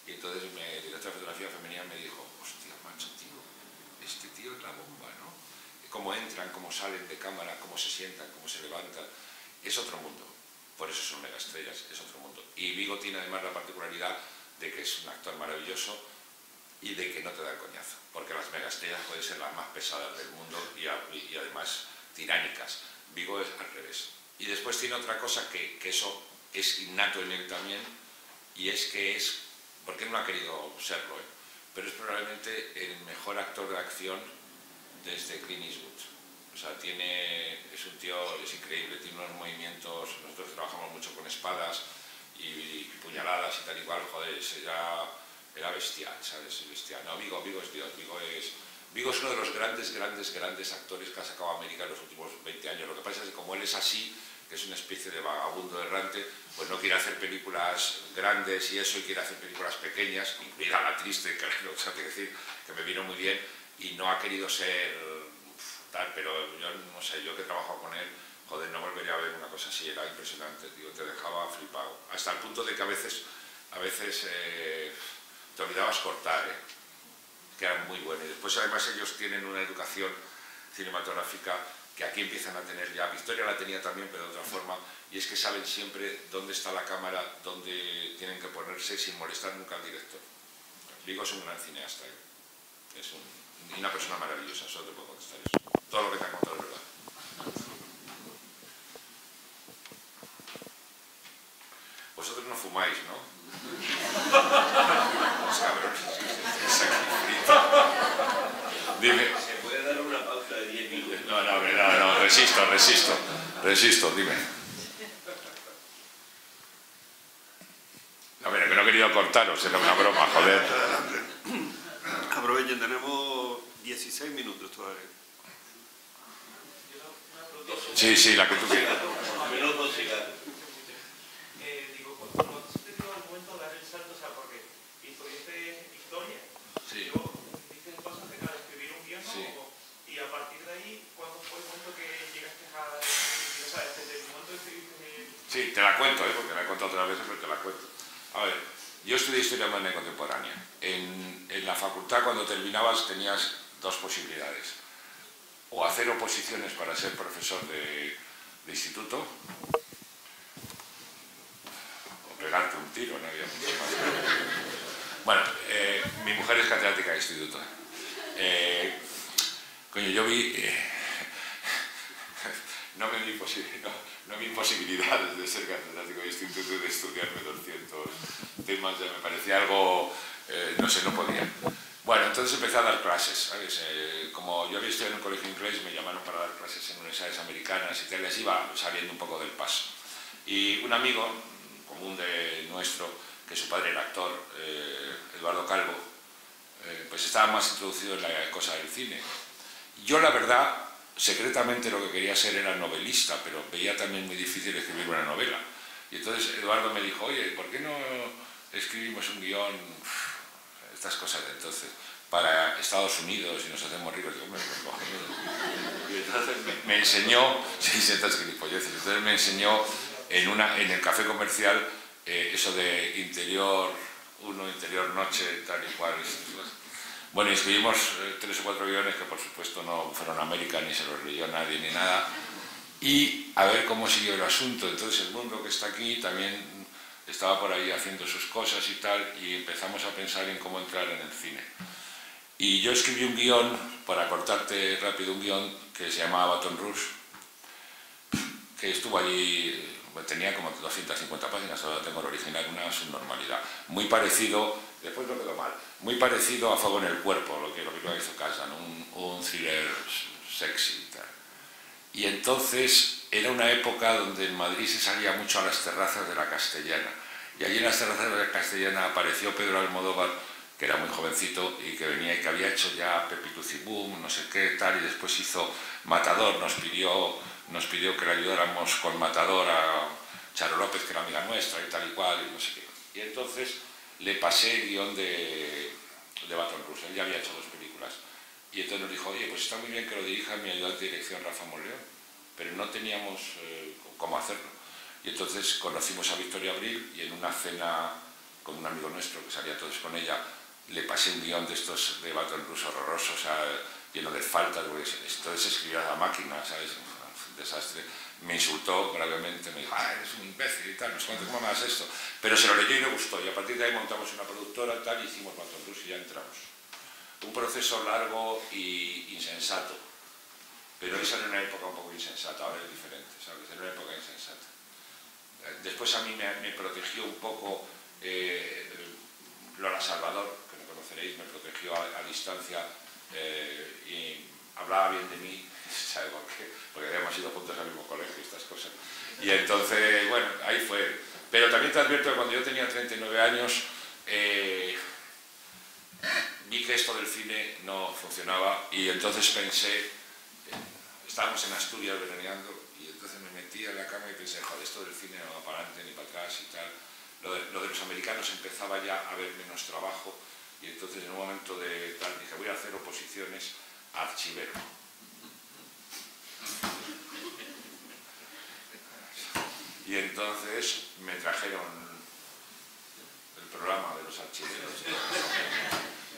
Y entonces el director de fotografía femenina me dijo, hostia, macho, tío, este tío es la bomba, ¿no? Cómo entran, cómo salen de cámara, cómo se sientan, cómo se levantan. Es otro mundo. Por eso son megaestrellas, es otro mundo. Y Viggo tiene además la particularidad de que es un actor maravilloso y de que no te da el coñazo. Porque las megaestrellas pueden ser las más pesadas del mundo y además tiránicas. Viggo es al revés. Y después tiene otra cosa que eso es innato en él también, y es que es, porque él no ha querido serlo, pero es probablemente el mejor actor de acción desde Clint Eastwood. O sea, es un tío, es increíble, tiene unos movimientos, nosotros trabajamos mucho con espadas y puñaladas y tal igual, joder, era bestial, ¿sabes? Bestial. No, Viggo es Dios, Viggo es uno de los grandes actores que ha sacado América en los últimos 20 años. Lo que pasa es que como él es así, que es una especie de vagabundo errante, pues no quiere hacer películas grandes y eso, y quiere hacer películas pequeñas, incluida La Triste, claro, o sea, te decir, que me vino muy bien, y no ha querido ser tal, pero yo no sé, yo que he trabajado con él, joder, no volvería a ver una cosa así, era impresionante, tío, te dejaba flipado, hasta el punto de que a veces te olvidabas cortar, que era muy bueno, y después además ellos tienen una educación cinematográfica que aquí empiezan a tener ya. Victoria la tenía también, pero de otra forma, y es que saben siempre dónde está la cámara, dónde tienen que ponerse sin molestar nunca al director. Vigo es un gran cineasta, es una persona maravillosa, solo te puedo contestar eso. Todo lo que te ha contado es verdad. Vosotros no fumáis, ¿no? Los cabrones, dime. ¿Se puede dar una pausa de 10 minutos? No, resisto, dime. No, pero que no he querido cortaros, era una broma, joder. Aprovechen, tenemos 16 minutos todavía. Sí, la que tú quieras. Digo, cuando se te dio el momento de dar el salto, o sea, porque historiaste historia, Sí. luego diste un paso de escribir un guión, Sí. Y a partir de ahí, ¿cuándo fue el momento que llegaste a escribir? O sea, desde el momento de escribir... Sí, te la cuento, porque la he contado otras veces, pero te la cuento. A ver, yo estudié Historia Moderna y Contemporánea. En la facultad, cuando terminabas, tenías dos posibilidades. O hacer oposiciones para ser profesor de instituto, o pegarte un tiro, no había mucho más. Bueno, mi mujer es catedrática de instituto. Coño, yo vi... no mi imposibilidad de ser catedrático de instituto y de estudiarme 200 temas, ya me parecía algo... no sé, no podía. Bueno, entonces empecé a dar clases, ¿sabes? Como yo había estudiado en un colegio inglés, me llamaron para dar clases en universidades americanas y tal, les iba saliendo un poco del paso. Y un amigo común de nuestro, que su padre era actor, Eduardo Calvo, pues estaba más introducido en la cosa del cine. Yo, la verdad, secretamente lo que quería ser era novelista, pero veía también muy difícil escribir una novela. Y entonces Eduardo me dijo, oye, ¿por qué no escribimos un guión, estas cosas de entonces, para Estados Unidos y nos hacemos ricos? Y entonces me enseñó, entonces me enseñó en el café comercial eso de interior 1, interior noche, tal y cual. Bueno, y escribimos 3 o 4 guiones que por supuesto no fueron a América, ni se los leyó nadie ni nada. Y a ver cómo siguió el asunto. Entonces el mundo que está aquí también estaba por ahí haciendo sus cosas y tal, y empezamos a pensar en cómo entrar en el cine. Y yo escribí un guión, para cortarte rápido, un guión que se llamaba Baton Rouge, que estuvo allí, tenía como 250 páginas, ahora tengo el original, una subnormalidad. Muy parecido, después no quedó mal, muy parecido a Fuego en el Cuerpo, lo que hizo Kazan, un thriller sexy y tal. Y entonces era una época donde en Madrid se salía mucho a las terrazas de la Castellana. Y allí en las terrazas de la Castellana apareció Pedro Almodóvar, que era muy jovencito y que venía y que había hecho ya Pepi Lucibum, no sé qué, tal, y después hizo Matador, nos pidió que le ayudáramos con Matador a Charo López, que era amiga nuestra, y tal y cual, y no sé qué. Y entonces le pasé el guión de Baton Rouge, él ya había hecho 2 películas. Y entonces nos dijo, oye, pues está muy bien que lo dirija mi ayudante de dirección Rafa Monleón, pero no teníamos cómo hacerlo. Y entonces conocimos a Victoria Abril y en una cena con un amigo nuestro, que salía todos con ella, le pasé un guión de estos de Baton Rouge horroroso, o sea, lleno de faltas, porque entonces escribía a la máquina, ¿sabes? Un desastre. Me insultó gravemente, me dijo, eres un imbécil y tal, no sé cuánto, ¿cómo me hagas esto? Pero se lo leyó y le gustó, y a partir de ahí montamos una productora tal, y hicimos Baton Rouge y ya entramos. Un proceso largo y insensato, pero esa era una época un poco insensata, ahora es diferente, ¿sabes? Era una época insensata. Después a mí me protegió un poco Lola Salvador, que me conoceréis, me protegió a distancia y hablaba bien de mí, ¿sabes por qué? Porque habíamos ido juntos al mismo colegio y estas cosas. Y entonces, bueno, ahí fue. Pero también te advierto que cuando yo tenía 39 años, vi que esto del cine no funcionaba y entonces pensé, estábamos en Asturias veraneando y Y entonces me metí en la cama y pensé, joder, esto del cine no va para adelante ni para atrás y tal. Lo de los americanos empezaba ya a haber menos trabajo y entonces en un momento de tal dije, voy a hacer oposiciones a archivero. Y entonces me trajeron el programa de los archiveros.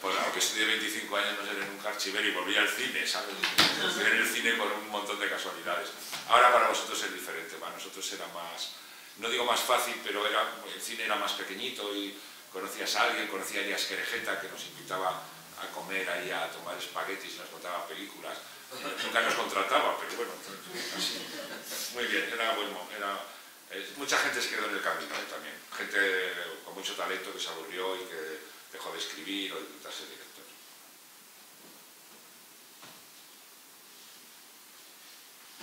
Pues aunque estudié 25 años no seré nunca archivero y volví al cine, ¿sabes? Estudié en el cine por un montón de casualidades. Ahora para vosotros es diferente, para nosotros era más, no digo más fácil, pero el cine era más pequeñito y conocías a alguien, conocía a Elías Querejeta que nos invitaba a comer ahí, a tomar espaguetis y nos contaba películas. Nunca nos contrataba, pero bueno, así. Muy bien, era bueno, mucha gente se quedó en el camino también, gente con mucho talento que se aburrió y que dejó de escribir o de intentar ser director.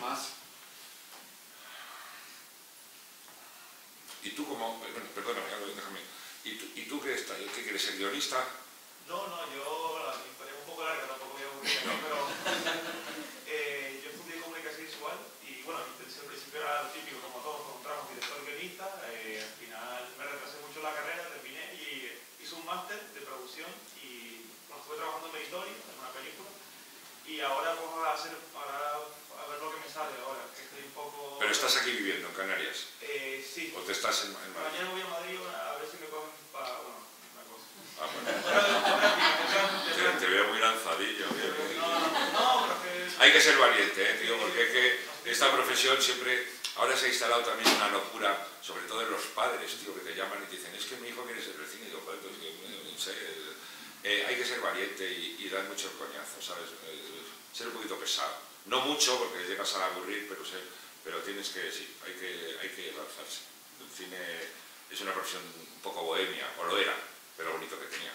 ¿Más? ¿Y tú como, bueno, perdóname, déjame, ¿y tú qué quieres ser guionista? No, yo, la historia es un poco larga, tampoco voy a aburrir, ¿no? Pero yo estudié comunicación visual y bueno, al principio era lo típico, como todos, con un trabajo de director guionista, al final me retrasé mucho la carrera, terminé y hice un máster de producción y bueno, estuve trabajando en Meritorio, en una película, y ahora pues a ver lo que me sale ahora, que estoy un poco... ¿Pero estás aquí viviendo, en Canarias? Sí. ¿O te estás en Madrid? Mañana voy a Madrid a ver si me cogen para, bueno, una cosa. Ah, bueno. Te veo muy lanzadillo. No, pero que... Hay que ser valiente, tío, porque es que esta profesión siempre... Ahora se ha instalado también una locura, sobre todo en los padres, tío, que te llaman y te dicen, es que mi hijo quiere ser del cine. Y digo, joder, pues que no sé... hay que ser valiente y dar muchos coñazos, ¿sabes? Ser un poquito pesado. No mucho, porque llegas a aburrir, pero tienes que, sí, hay que lanzarse. El cine es una profesión un poco bohemia, o lo era, pero bonito que tenía.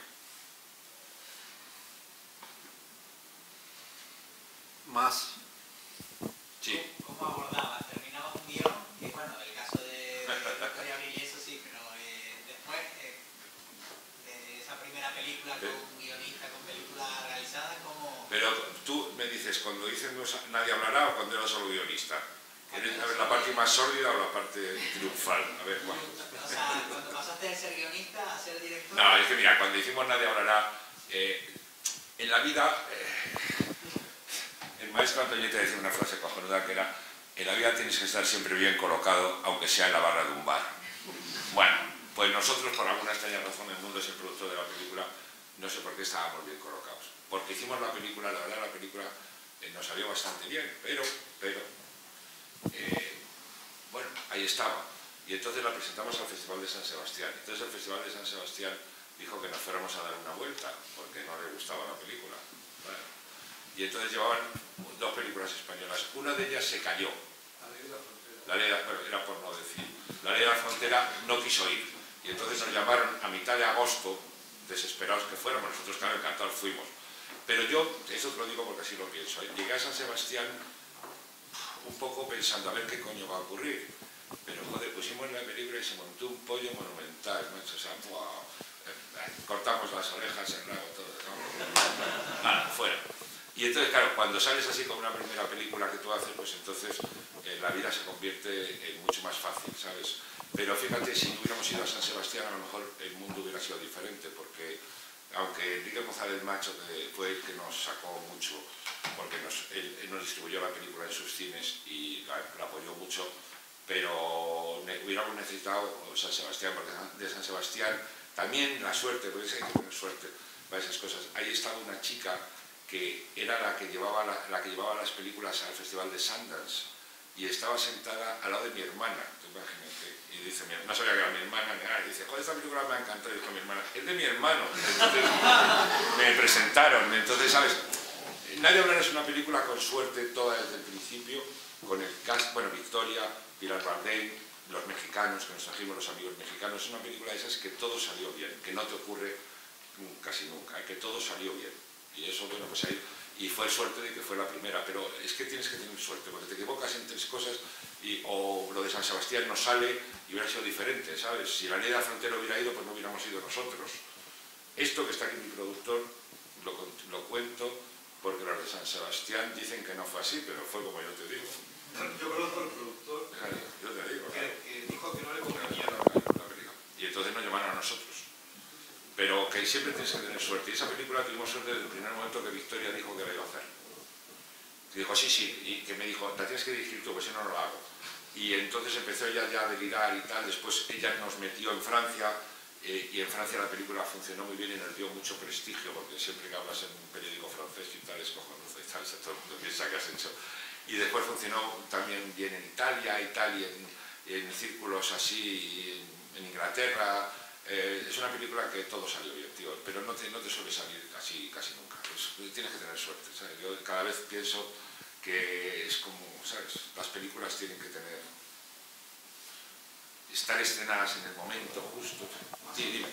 ¿Más? Sí. ¿Cómo abordabas? Terminabas un guión, que bueno, el caso de Victoria Abril y eso sí, pero después de esa primera película con un guionista, con película realizada, ¿cómo...? Pero tú me dices, cuando dices nadie hablará o cuando eras solo guionista. ¿Quieres saber la parte más sórdida o la parte triunfal? A ver, ¿cuál? O sea, cuando pasaste de ser guionista a ser director... No, es que mira, cuando hicimos nadie hablará, en la vida... El maestro Antoñete decía una frase cojonuda que era: en la vida tienes que estar siempre bien colocado, aunque sea en la barra de un bar. Bueno, pues nosotros, por alguna extraña razón, el mundo es el productor de la película, no sé por qué estábamos bien colocados. Porque hicimos la película, la verdad la película nos salió bastante bien, pero bueno, ahí estaba. Y entonces la presentamos al Festival de San Sebastián. Entonces el Festival de San Sebastián dijo que nos fuéramos a dar una vuelta, porque no le gustaba la película. Bueno, y entonces llevaban dos películas españolas. Una de ellas se cayó. La ley de la frontera. Bueno, era por no decir. La ley de la frontera no quiso ir. Y entonces nos llamaron a mitad de agosto, desesperados que fuéramos. Nosotros, claro, encantados fuimos. Pero yo, eso te lo digo porque así lo pienso, llegué a San Sebastián un poco pensando a ver qué coño va a ocurrir. Pero, joder, pusimos la película y se montó un pollo monumental, macho. O sea, wow, cortamos las orejas, el rabo, todo. ¿No? Nada, fuera. Y entonces, claro, cuando sales así con una primera película que tú haces, pues entonces la vida se convierte en mucho más fácil, ¿sabes? Pero fíjate, si no hubiéramos ido a San Sebastián, a lo mejor el mundo hubiera sido diferente, porque aunque Enrique González Macho fue el que nos sacó mucho, porque él nos distribuyó la película en sus cines y la apoyó mucho, pero hubiéramos necesitado San Sebastián, porque de San Sebastián también la suerte, porque hay que tener suerte para esas cosas. Ahí estaba una chica que era la que llevaba las películas al Festival de Sundance y estaba sentada al lado de mi hermana, imagínate, y dice, no sabía que era mi hermana, y dice, joder, esta película me ha encantado, y dijo mi hermana, es de mi hermano. Entonces me presentaron, entonces, ¿sabes? Nadie hablará es una película con suerte toda desde el principio, con el cast, bueno, Victoria, Pilar Bardem, los mexicanos, que nos trajimos los amigos mexicanos, es una película de esas que todo salió bien, que no te ocurre casi nunca, que todo salió bien. Y eso, bueno, pues ahí, y fue suerte de que fue la primera, pero es que tienes que tener suerte, porque te equivocas en tres cosas, o lo de San Sebastián no sale y hubiera sido diferente, ¿sabes? Si la ley de la frontera hubiera ido, pues no hubiéramos ido nosotros. Esto que está aquí mi productor, lo cuento, porque los de San Sebastián dicen que no fue así, pero fue como yo te digo. Yo conozco al productor Yo te digo, que dijo que no le convenía. y entonces nos llamaron a nosotros. Pero que siempre tienes que tener suerte. Y esa película tuvimos suerte desde el primer momento que Victoria dijo que la iba a hacer. Y dijo, sí, sí, y que me dijo, la tienes que dirigir tú, pues si no, no la hago. Y entonces empezó ella ya a delirar y tal. Después ella nos metió en Francia, y en Francia la película funcionó muy bien y nos dio mucho prestigio, porque siempre que hablas en un periódico francés y tal, es cojonudo y tal, todo el mundo piensa que has hecho. Y después funcionó también bien en Italia y tal, y en círculos así, en Inglaterra. Es una película que todo salió bien, tío, pero no te suele salir así casi nunca. Tienes que tener suerte, ¿sabes? Yo cada vez pienso que es como, ¿sabes? Las películas tienen que estar estrenadas en el momento justo. Sí, dime.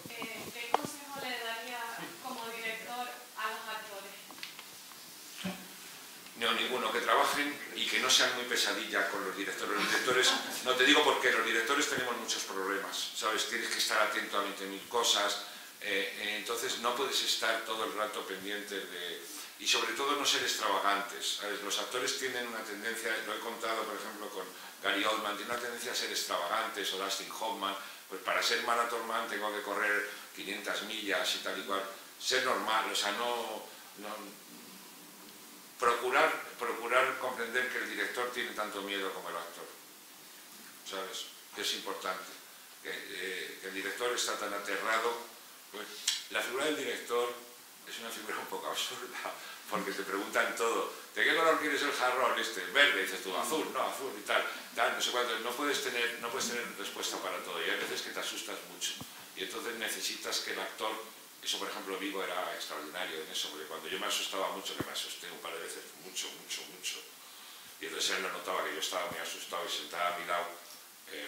¿Qué consejo le daría como director a los actores? No, ninguno, que trabajen y que no sean muy pesadilla con los directores. Los directores, no te digo porque los directores tenemos muchos problemas, ¿sabes? Tienes que estar atento a 20.000 cosas, entonces no puedes estar todo el rato pendiente de... Y sobre todo no ser extravagantes, ¿sabes? Los actores tienen una tendencia, lo he contado por ejemplo con Gary Oldman, tiene una tendencia a ser extravagantes, o Dustin Hoffman, pues para ser Marathon Man tengo que correr 500 millas y tal y cual. Ser normal, o sea, no procurar comprender que el director tiene tanto miedo como el actor, ¿sabes? Que es importante, que el director está tan aterrado. Pues, la figura del director es una figura un poco absurda, porque te preguntan todo, ¿de qué color quieres el jarrón este? Verde, dices tú, azul, no, azul y tal, no sé cuánto, no puedes tener respuesta para todo, y hay veces que te asustas mucho, y entonces necesitas que el actor... Eso, por ejemplo, Vigo era extraordinario en eso, porque cuando yo me asustaba mucho, que me asusté un par de veces, mucho, y entonces él lo notaba que yo estaba muy asustado y sentado a mi lado,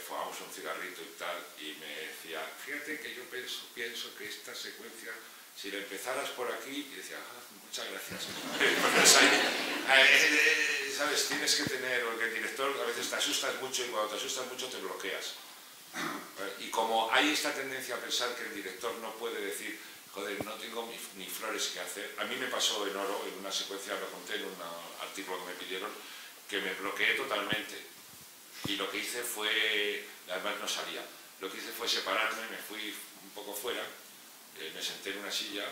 fumábamos un cigarrito y tal, y me decía, fíjate que yo pienso que esta secuencia, si la empezaras por aquí, y decía, muchas gracias. ¿Sabes? Tienes que tener, porque el director a veces te asustas mucho y cuando te asustas mucho te bloqueas. Y como hay esta tendencia a pensar que el director no puede decir, joder, no tengo ni flores que hacer. A mí me pasó en Oro, en una secuencia, lo conté en un artículo que me pidieron, que me bloqueé totalmente. Y lo que hice fue, además no salía, lo que hice fue separarme, me fui un poco fuera, me senté en una silla,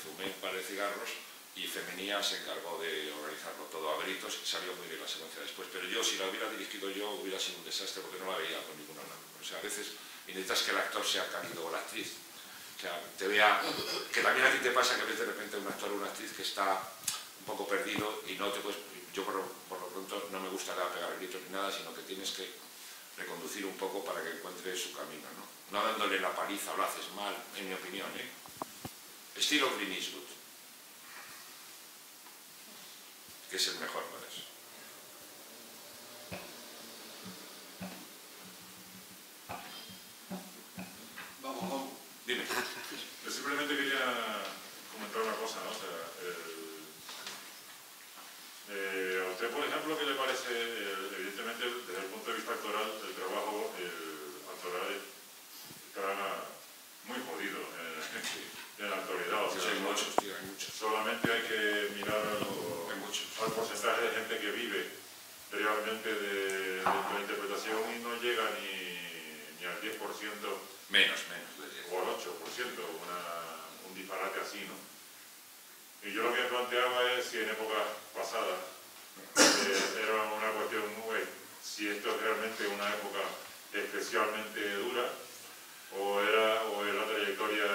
fumé un par de cigarros y Femenía se encargó de organizarlo todo a gritos y salió muy bien la secuencia después. Pero yo, si la hubiera dirigido yo, hubiera sido un desastre porque no la veía con ninguna mano. O sea, a veces necesitas que el actor sea cálido o la actriz. O sea, te vea, que también a ti te pasa que ves de repente un actor o una actriz que está un poco perdido y no te puedes, yo por lo pronto no me gusta pegar gritos ni nada, sino que tienes que reconducir un poco para que encuentre su camino, ¿no? No dándole la paliza o lo haces mal, en mi opinión, ¿eh? Estilo Clint Eastwood, que es el mejor para eso. Vamos. Dime. Yo simplemente quería comentar una cosa, ¿no? O sea, a usted, por ejemplo, ¿qué le parece, evidentemente, desde el punto de vista actoral, el trabajo actoral está muy jodido en la actualidad? O sea, hay muchos, tío, hay muchos. Solamente hay que mirar al porcentaje de gente que vive realmente de la interpretación y no llega ni al 10%. Menos de 10. O al 8%, un disparate así, ¿no? Y yo lo que planteaba es si en épocas pasadas era una cuestión, si esto es realmente una época especialmente dura o es la trayectoria...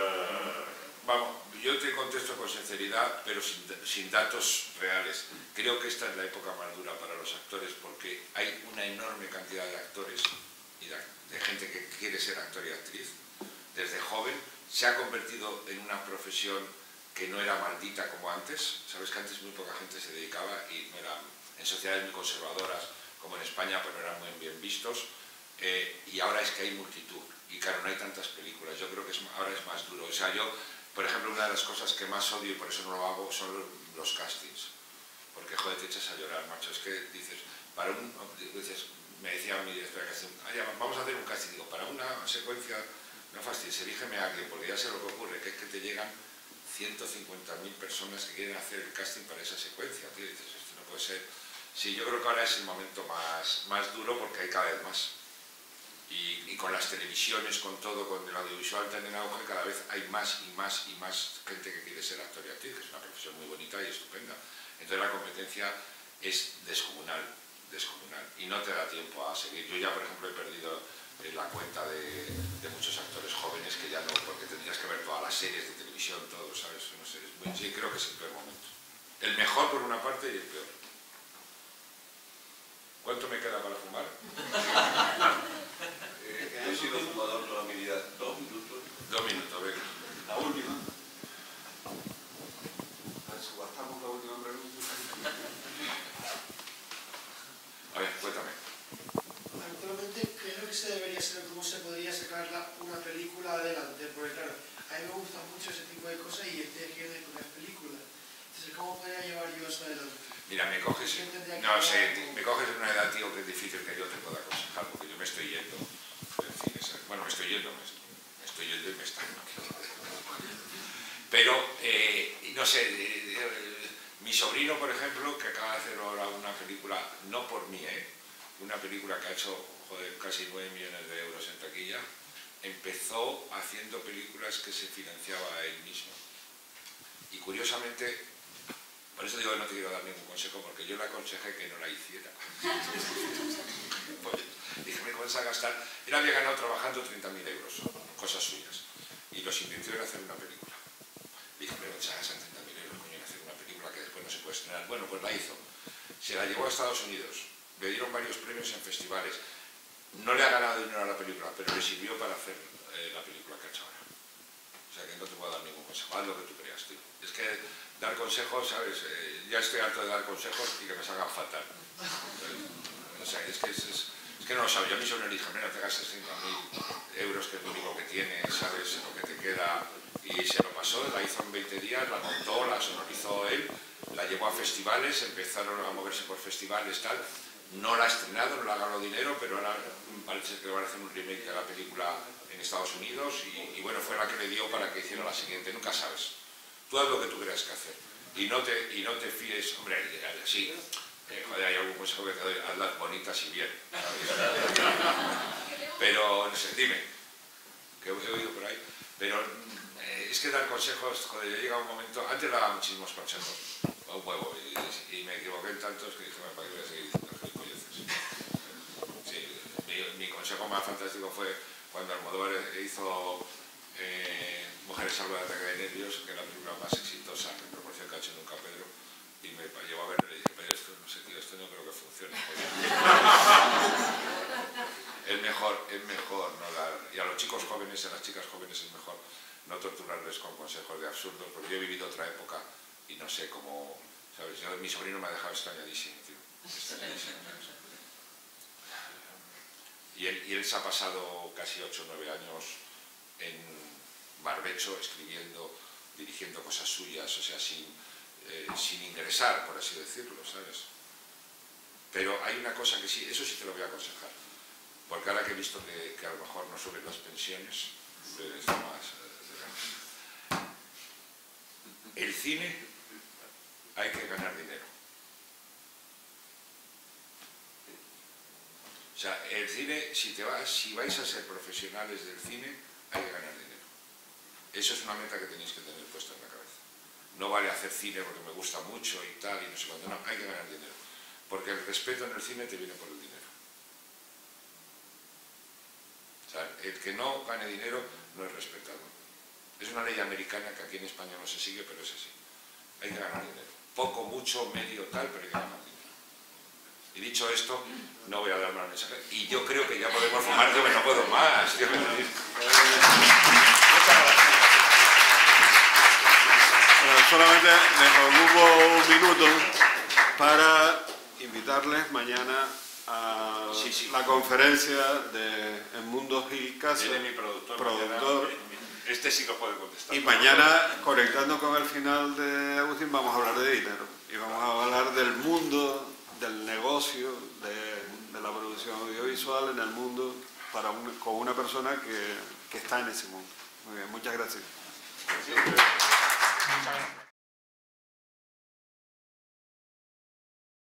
Vamos, yo te contesto con sinceridad, pero sin datos reales. Creo que esta es la época más dura para los actores porque hay una enorme cantidad de actores y de gente que quiere ser actor y actriz. Desde joven se ha convertido en una profesión que no era maldita como antes. Sabes que antes muy poca gente se dedicaba y no eran, en sociedades muy conservadoras como en España, pues no eran muy bien vistos. Y ahora es que hay multitud y claro, no hay tantas películas. Yo creo que ahora es más duro. O sea, yo, por ejemplo, una de las cosas que más odio y por eso no lo hago son los castings. Porque, joder, te echas a llorar, macho. Es que dices, me decía mi directora de casting, vamos a hacer un casting. Digo, para una secuencia, no fastidies, elígeme a alguien, porque ya sé lo que ocurre, que es que te llegan 150.000 personas que quieren hacer el casting para esa secuencia. Tío, dices, esto no puede ser. Sí, yo creo que ahora es el momento más duro porque hay cada vez más. Y con las televisiones, con todo, con el audiovisual tan en auge, cada vez hay más y más y más gente que quiere ser actor y actriz, que es una profesión muy bonita y estupenda. Entonces la competencia es descomunal, descomunal, y no te da tiempo a seguir. Yo ya, por ejemplo, he perdido la cuenta de muchos actores jóvenes que ya no, porque tendrías que ver todas las series de televisión, todo, ¿sabes? No sé, sí, creo que es el peor momento. El mejor por una parte y el peor. ¿Cuánto me queda para fumar? He sido fumador toda mi vida. 2 minutos. 2 minutos, venga. La última. Subastamos la última pregunta. A ver, cuéntame. Actualmente, ¿qué es lo que se debería hacer? ¿Cómo se podría sacar una película adelante? Porque claro, a mí me gusta mucho ese tipo de cosas y este guion con las películas. Entonces, ¿cómo podría llevar yo eso adelante? Mira, me coges en una edad, tío, que es difícil que yo te pueda aconsejar, porque yo me estoy yendo del cine, ¿sabes? Bueno, me estoy yendo y me están... Pero, no sé, mi sobrino, por ejemplo, que acaba de hacer ahora una película, no por mí, una película que ha hecho, joder, casi 9 millones de euros en taquilla, empezó haciendo películas que se financiaba a él mismo. Y curiosamente, por eso digo que no te quiero dar ningún consejo, porque yo le aconsejé que no la hiciera. Pues, dije, me comienza a gastar. Él había ganado trabajando 30.000 euros, cosas suyas. Y los invirtió en hacer una película. Dije, pero se gastan 30.000 euros, coño, en hacer una película que después no se puede estrenar. Bueno, pues la hizo. Se la llevó a Estados Unidos. Le dieron varios premios en festivales. No le ha ganado dinero a la película, pero le sirvió para hacer la película que ha hecho ahora. O sea que no te puedo dar ningún consejo. Haz lo que tú creas, tío. Es que dar consejos, ¿sabes? Ya estoy harto de dar consejos y que me salgan fatal. O sea, es que no lo sabía. Yo a mí solo le dije, mira, te gastas 30.000 euros, que es lo único que tienes, ¿sabes? Lo que te queda. Y se lo pasó, la hizo en 20 días, la montó, la sonorizó él, la llevó a festivales, empezaron a moverse por festivales, tal. No la ha estrenado, no le ha ganado dinero, pero ahora parece que van a hacer un remake de la película en Estados Unidos y bueno, fue la que le dio para que hiciera la siguiente. Nunca sabes. Tú haz lo que tú creas que hacer. Y no te fíes, hombre, sí, joder, hay algún consejo que te doy, hazlas bonitas y bien. Pero, no sé, dime, que he oído por ahí, pero es que dar consejos, joder, yo he llegado a un momento, antes daba muchísimos consejos, un huevo, y me equivoqué en tantos que dije, ¿para qué voy a seguir diciendo gilipolleces? Sí, mi consejo más fantástico fue cuando Almodóvar hizo Mujeres salvo de ataque de nervios, que es la película más exitosa en proporción que ha hecho nunca Pedro, y me llevó a verlo y le dije, Pedro, esto no sé, tío, esto no creo que funcione. Es mejor no dar, y a los chicos jóvenes y a las chicas jóvenes es mejor no torturarles con consejos de absurdos, porque yo he vivido otra época y no sé cómo, ¿sabes? Mi sobrino me ha dejado extrañadísimo, tío, extrañadísimo, ¿sabes? Y él se ha pasado casi 8 o 9 años en barbecho, escribiendo, dirigiendo cosas suyas, o sea, sin ingresar, por así decirlo, ¿sabes? Pero hay una cosa que sí, eso sí te lo voy a aconsejar, porque ahora que he visto que a lo mejor no suben las pensiones, está más... el cine hay que ganar dinero. O sea, el cine, si vais a ser profesionales del cine, hay que ganar dinero. Eso es una meta que tenéis que tener puesta en la cabeza. No vale hacer cine porque me gusta mucho y tal, y no sé cuándo, no, hay que ganar dinero. Porque el respeto en el cine te viene por el dinero. O sea, el que no gane dinero no es respetado. Es una ley americana que aquí en España no se sigue, pero es así. Hay que ganar dinero. Poco, mucho, medio, tal, pero hay que ganar dinero. Y dicho esto, no voy a dar más mensaje. Y yo creo que ya podemos fumar, yo no puedo más. Solamente les ocupo un minuto para invitarles mañana a la conferencia de Edmundo Gil Casa, Viene mi productor. Este sí lo puede contestar. Y mañana, conectando con el final de Agustín, vamos a hablar de dinero. Y vamos a hablar del mundo, del negocio, de la producción audiovisual en el mundo, con una persona que está en ese mundo. Muy bien, muchas gracias. Muchas gracias.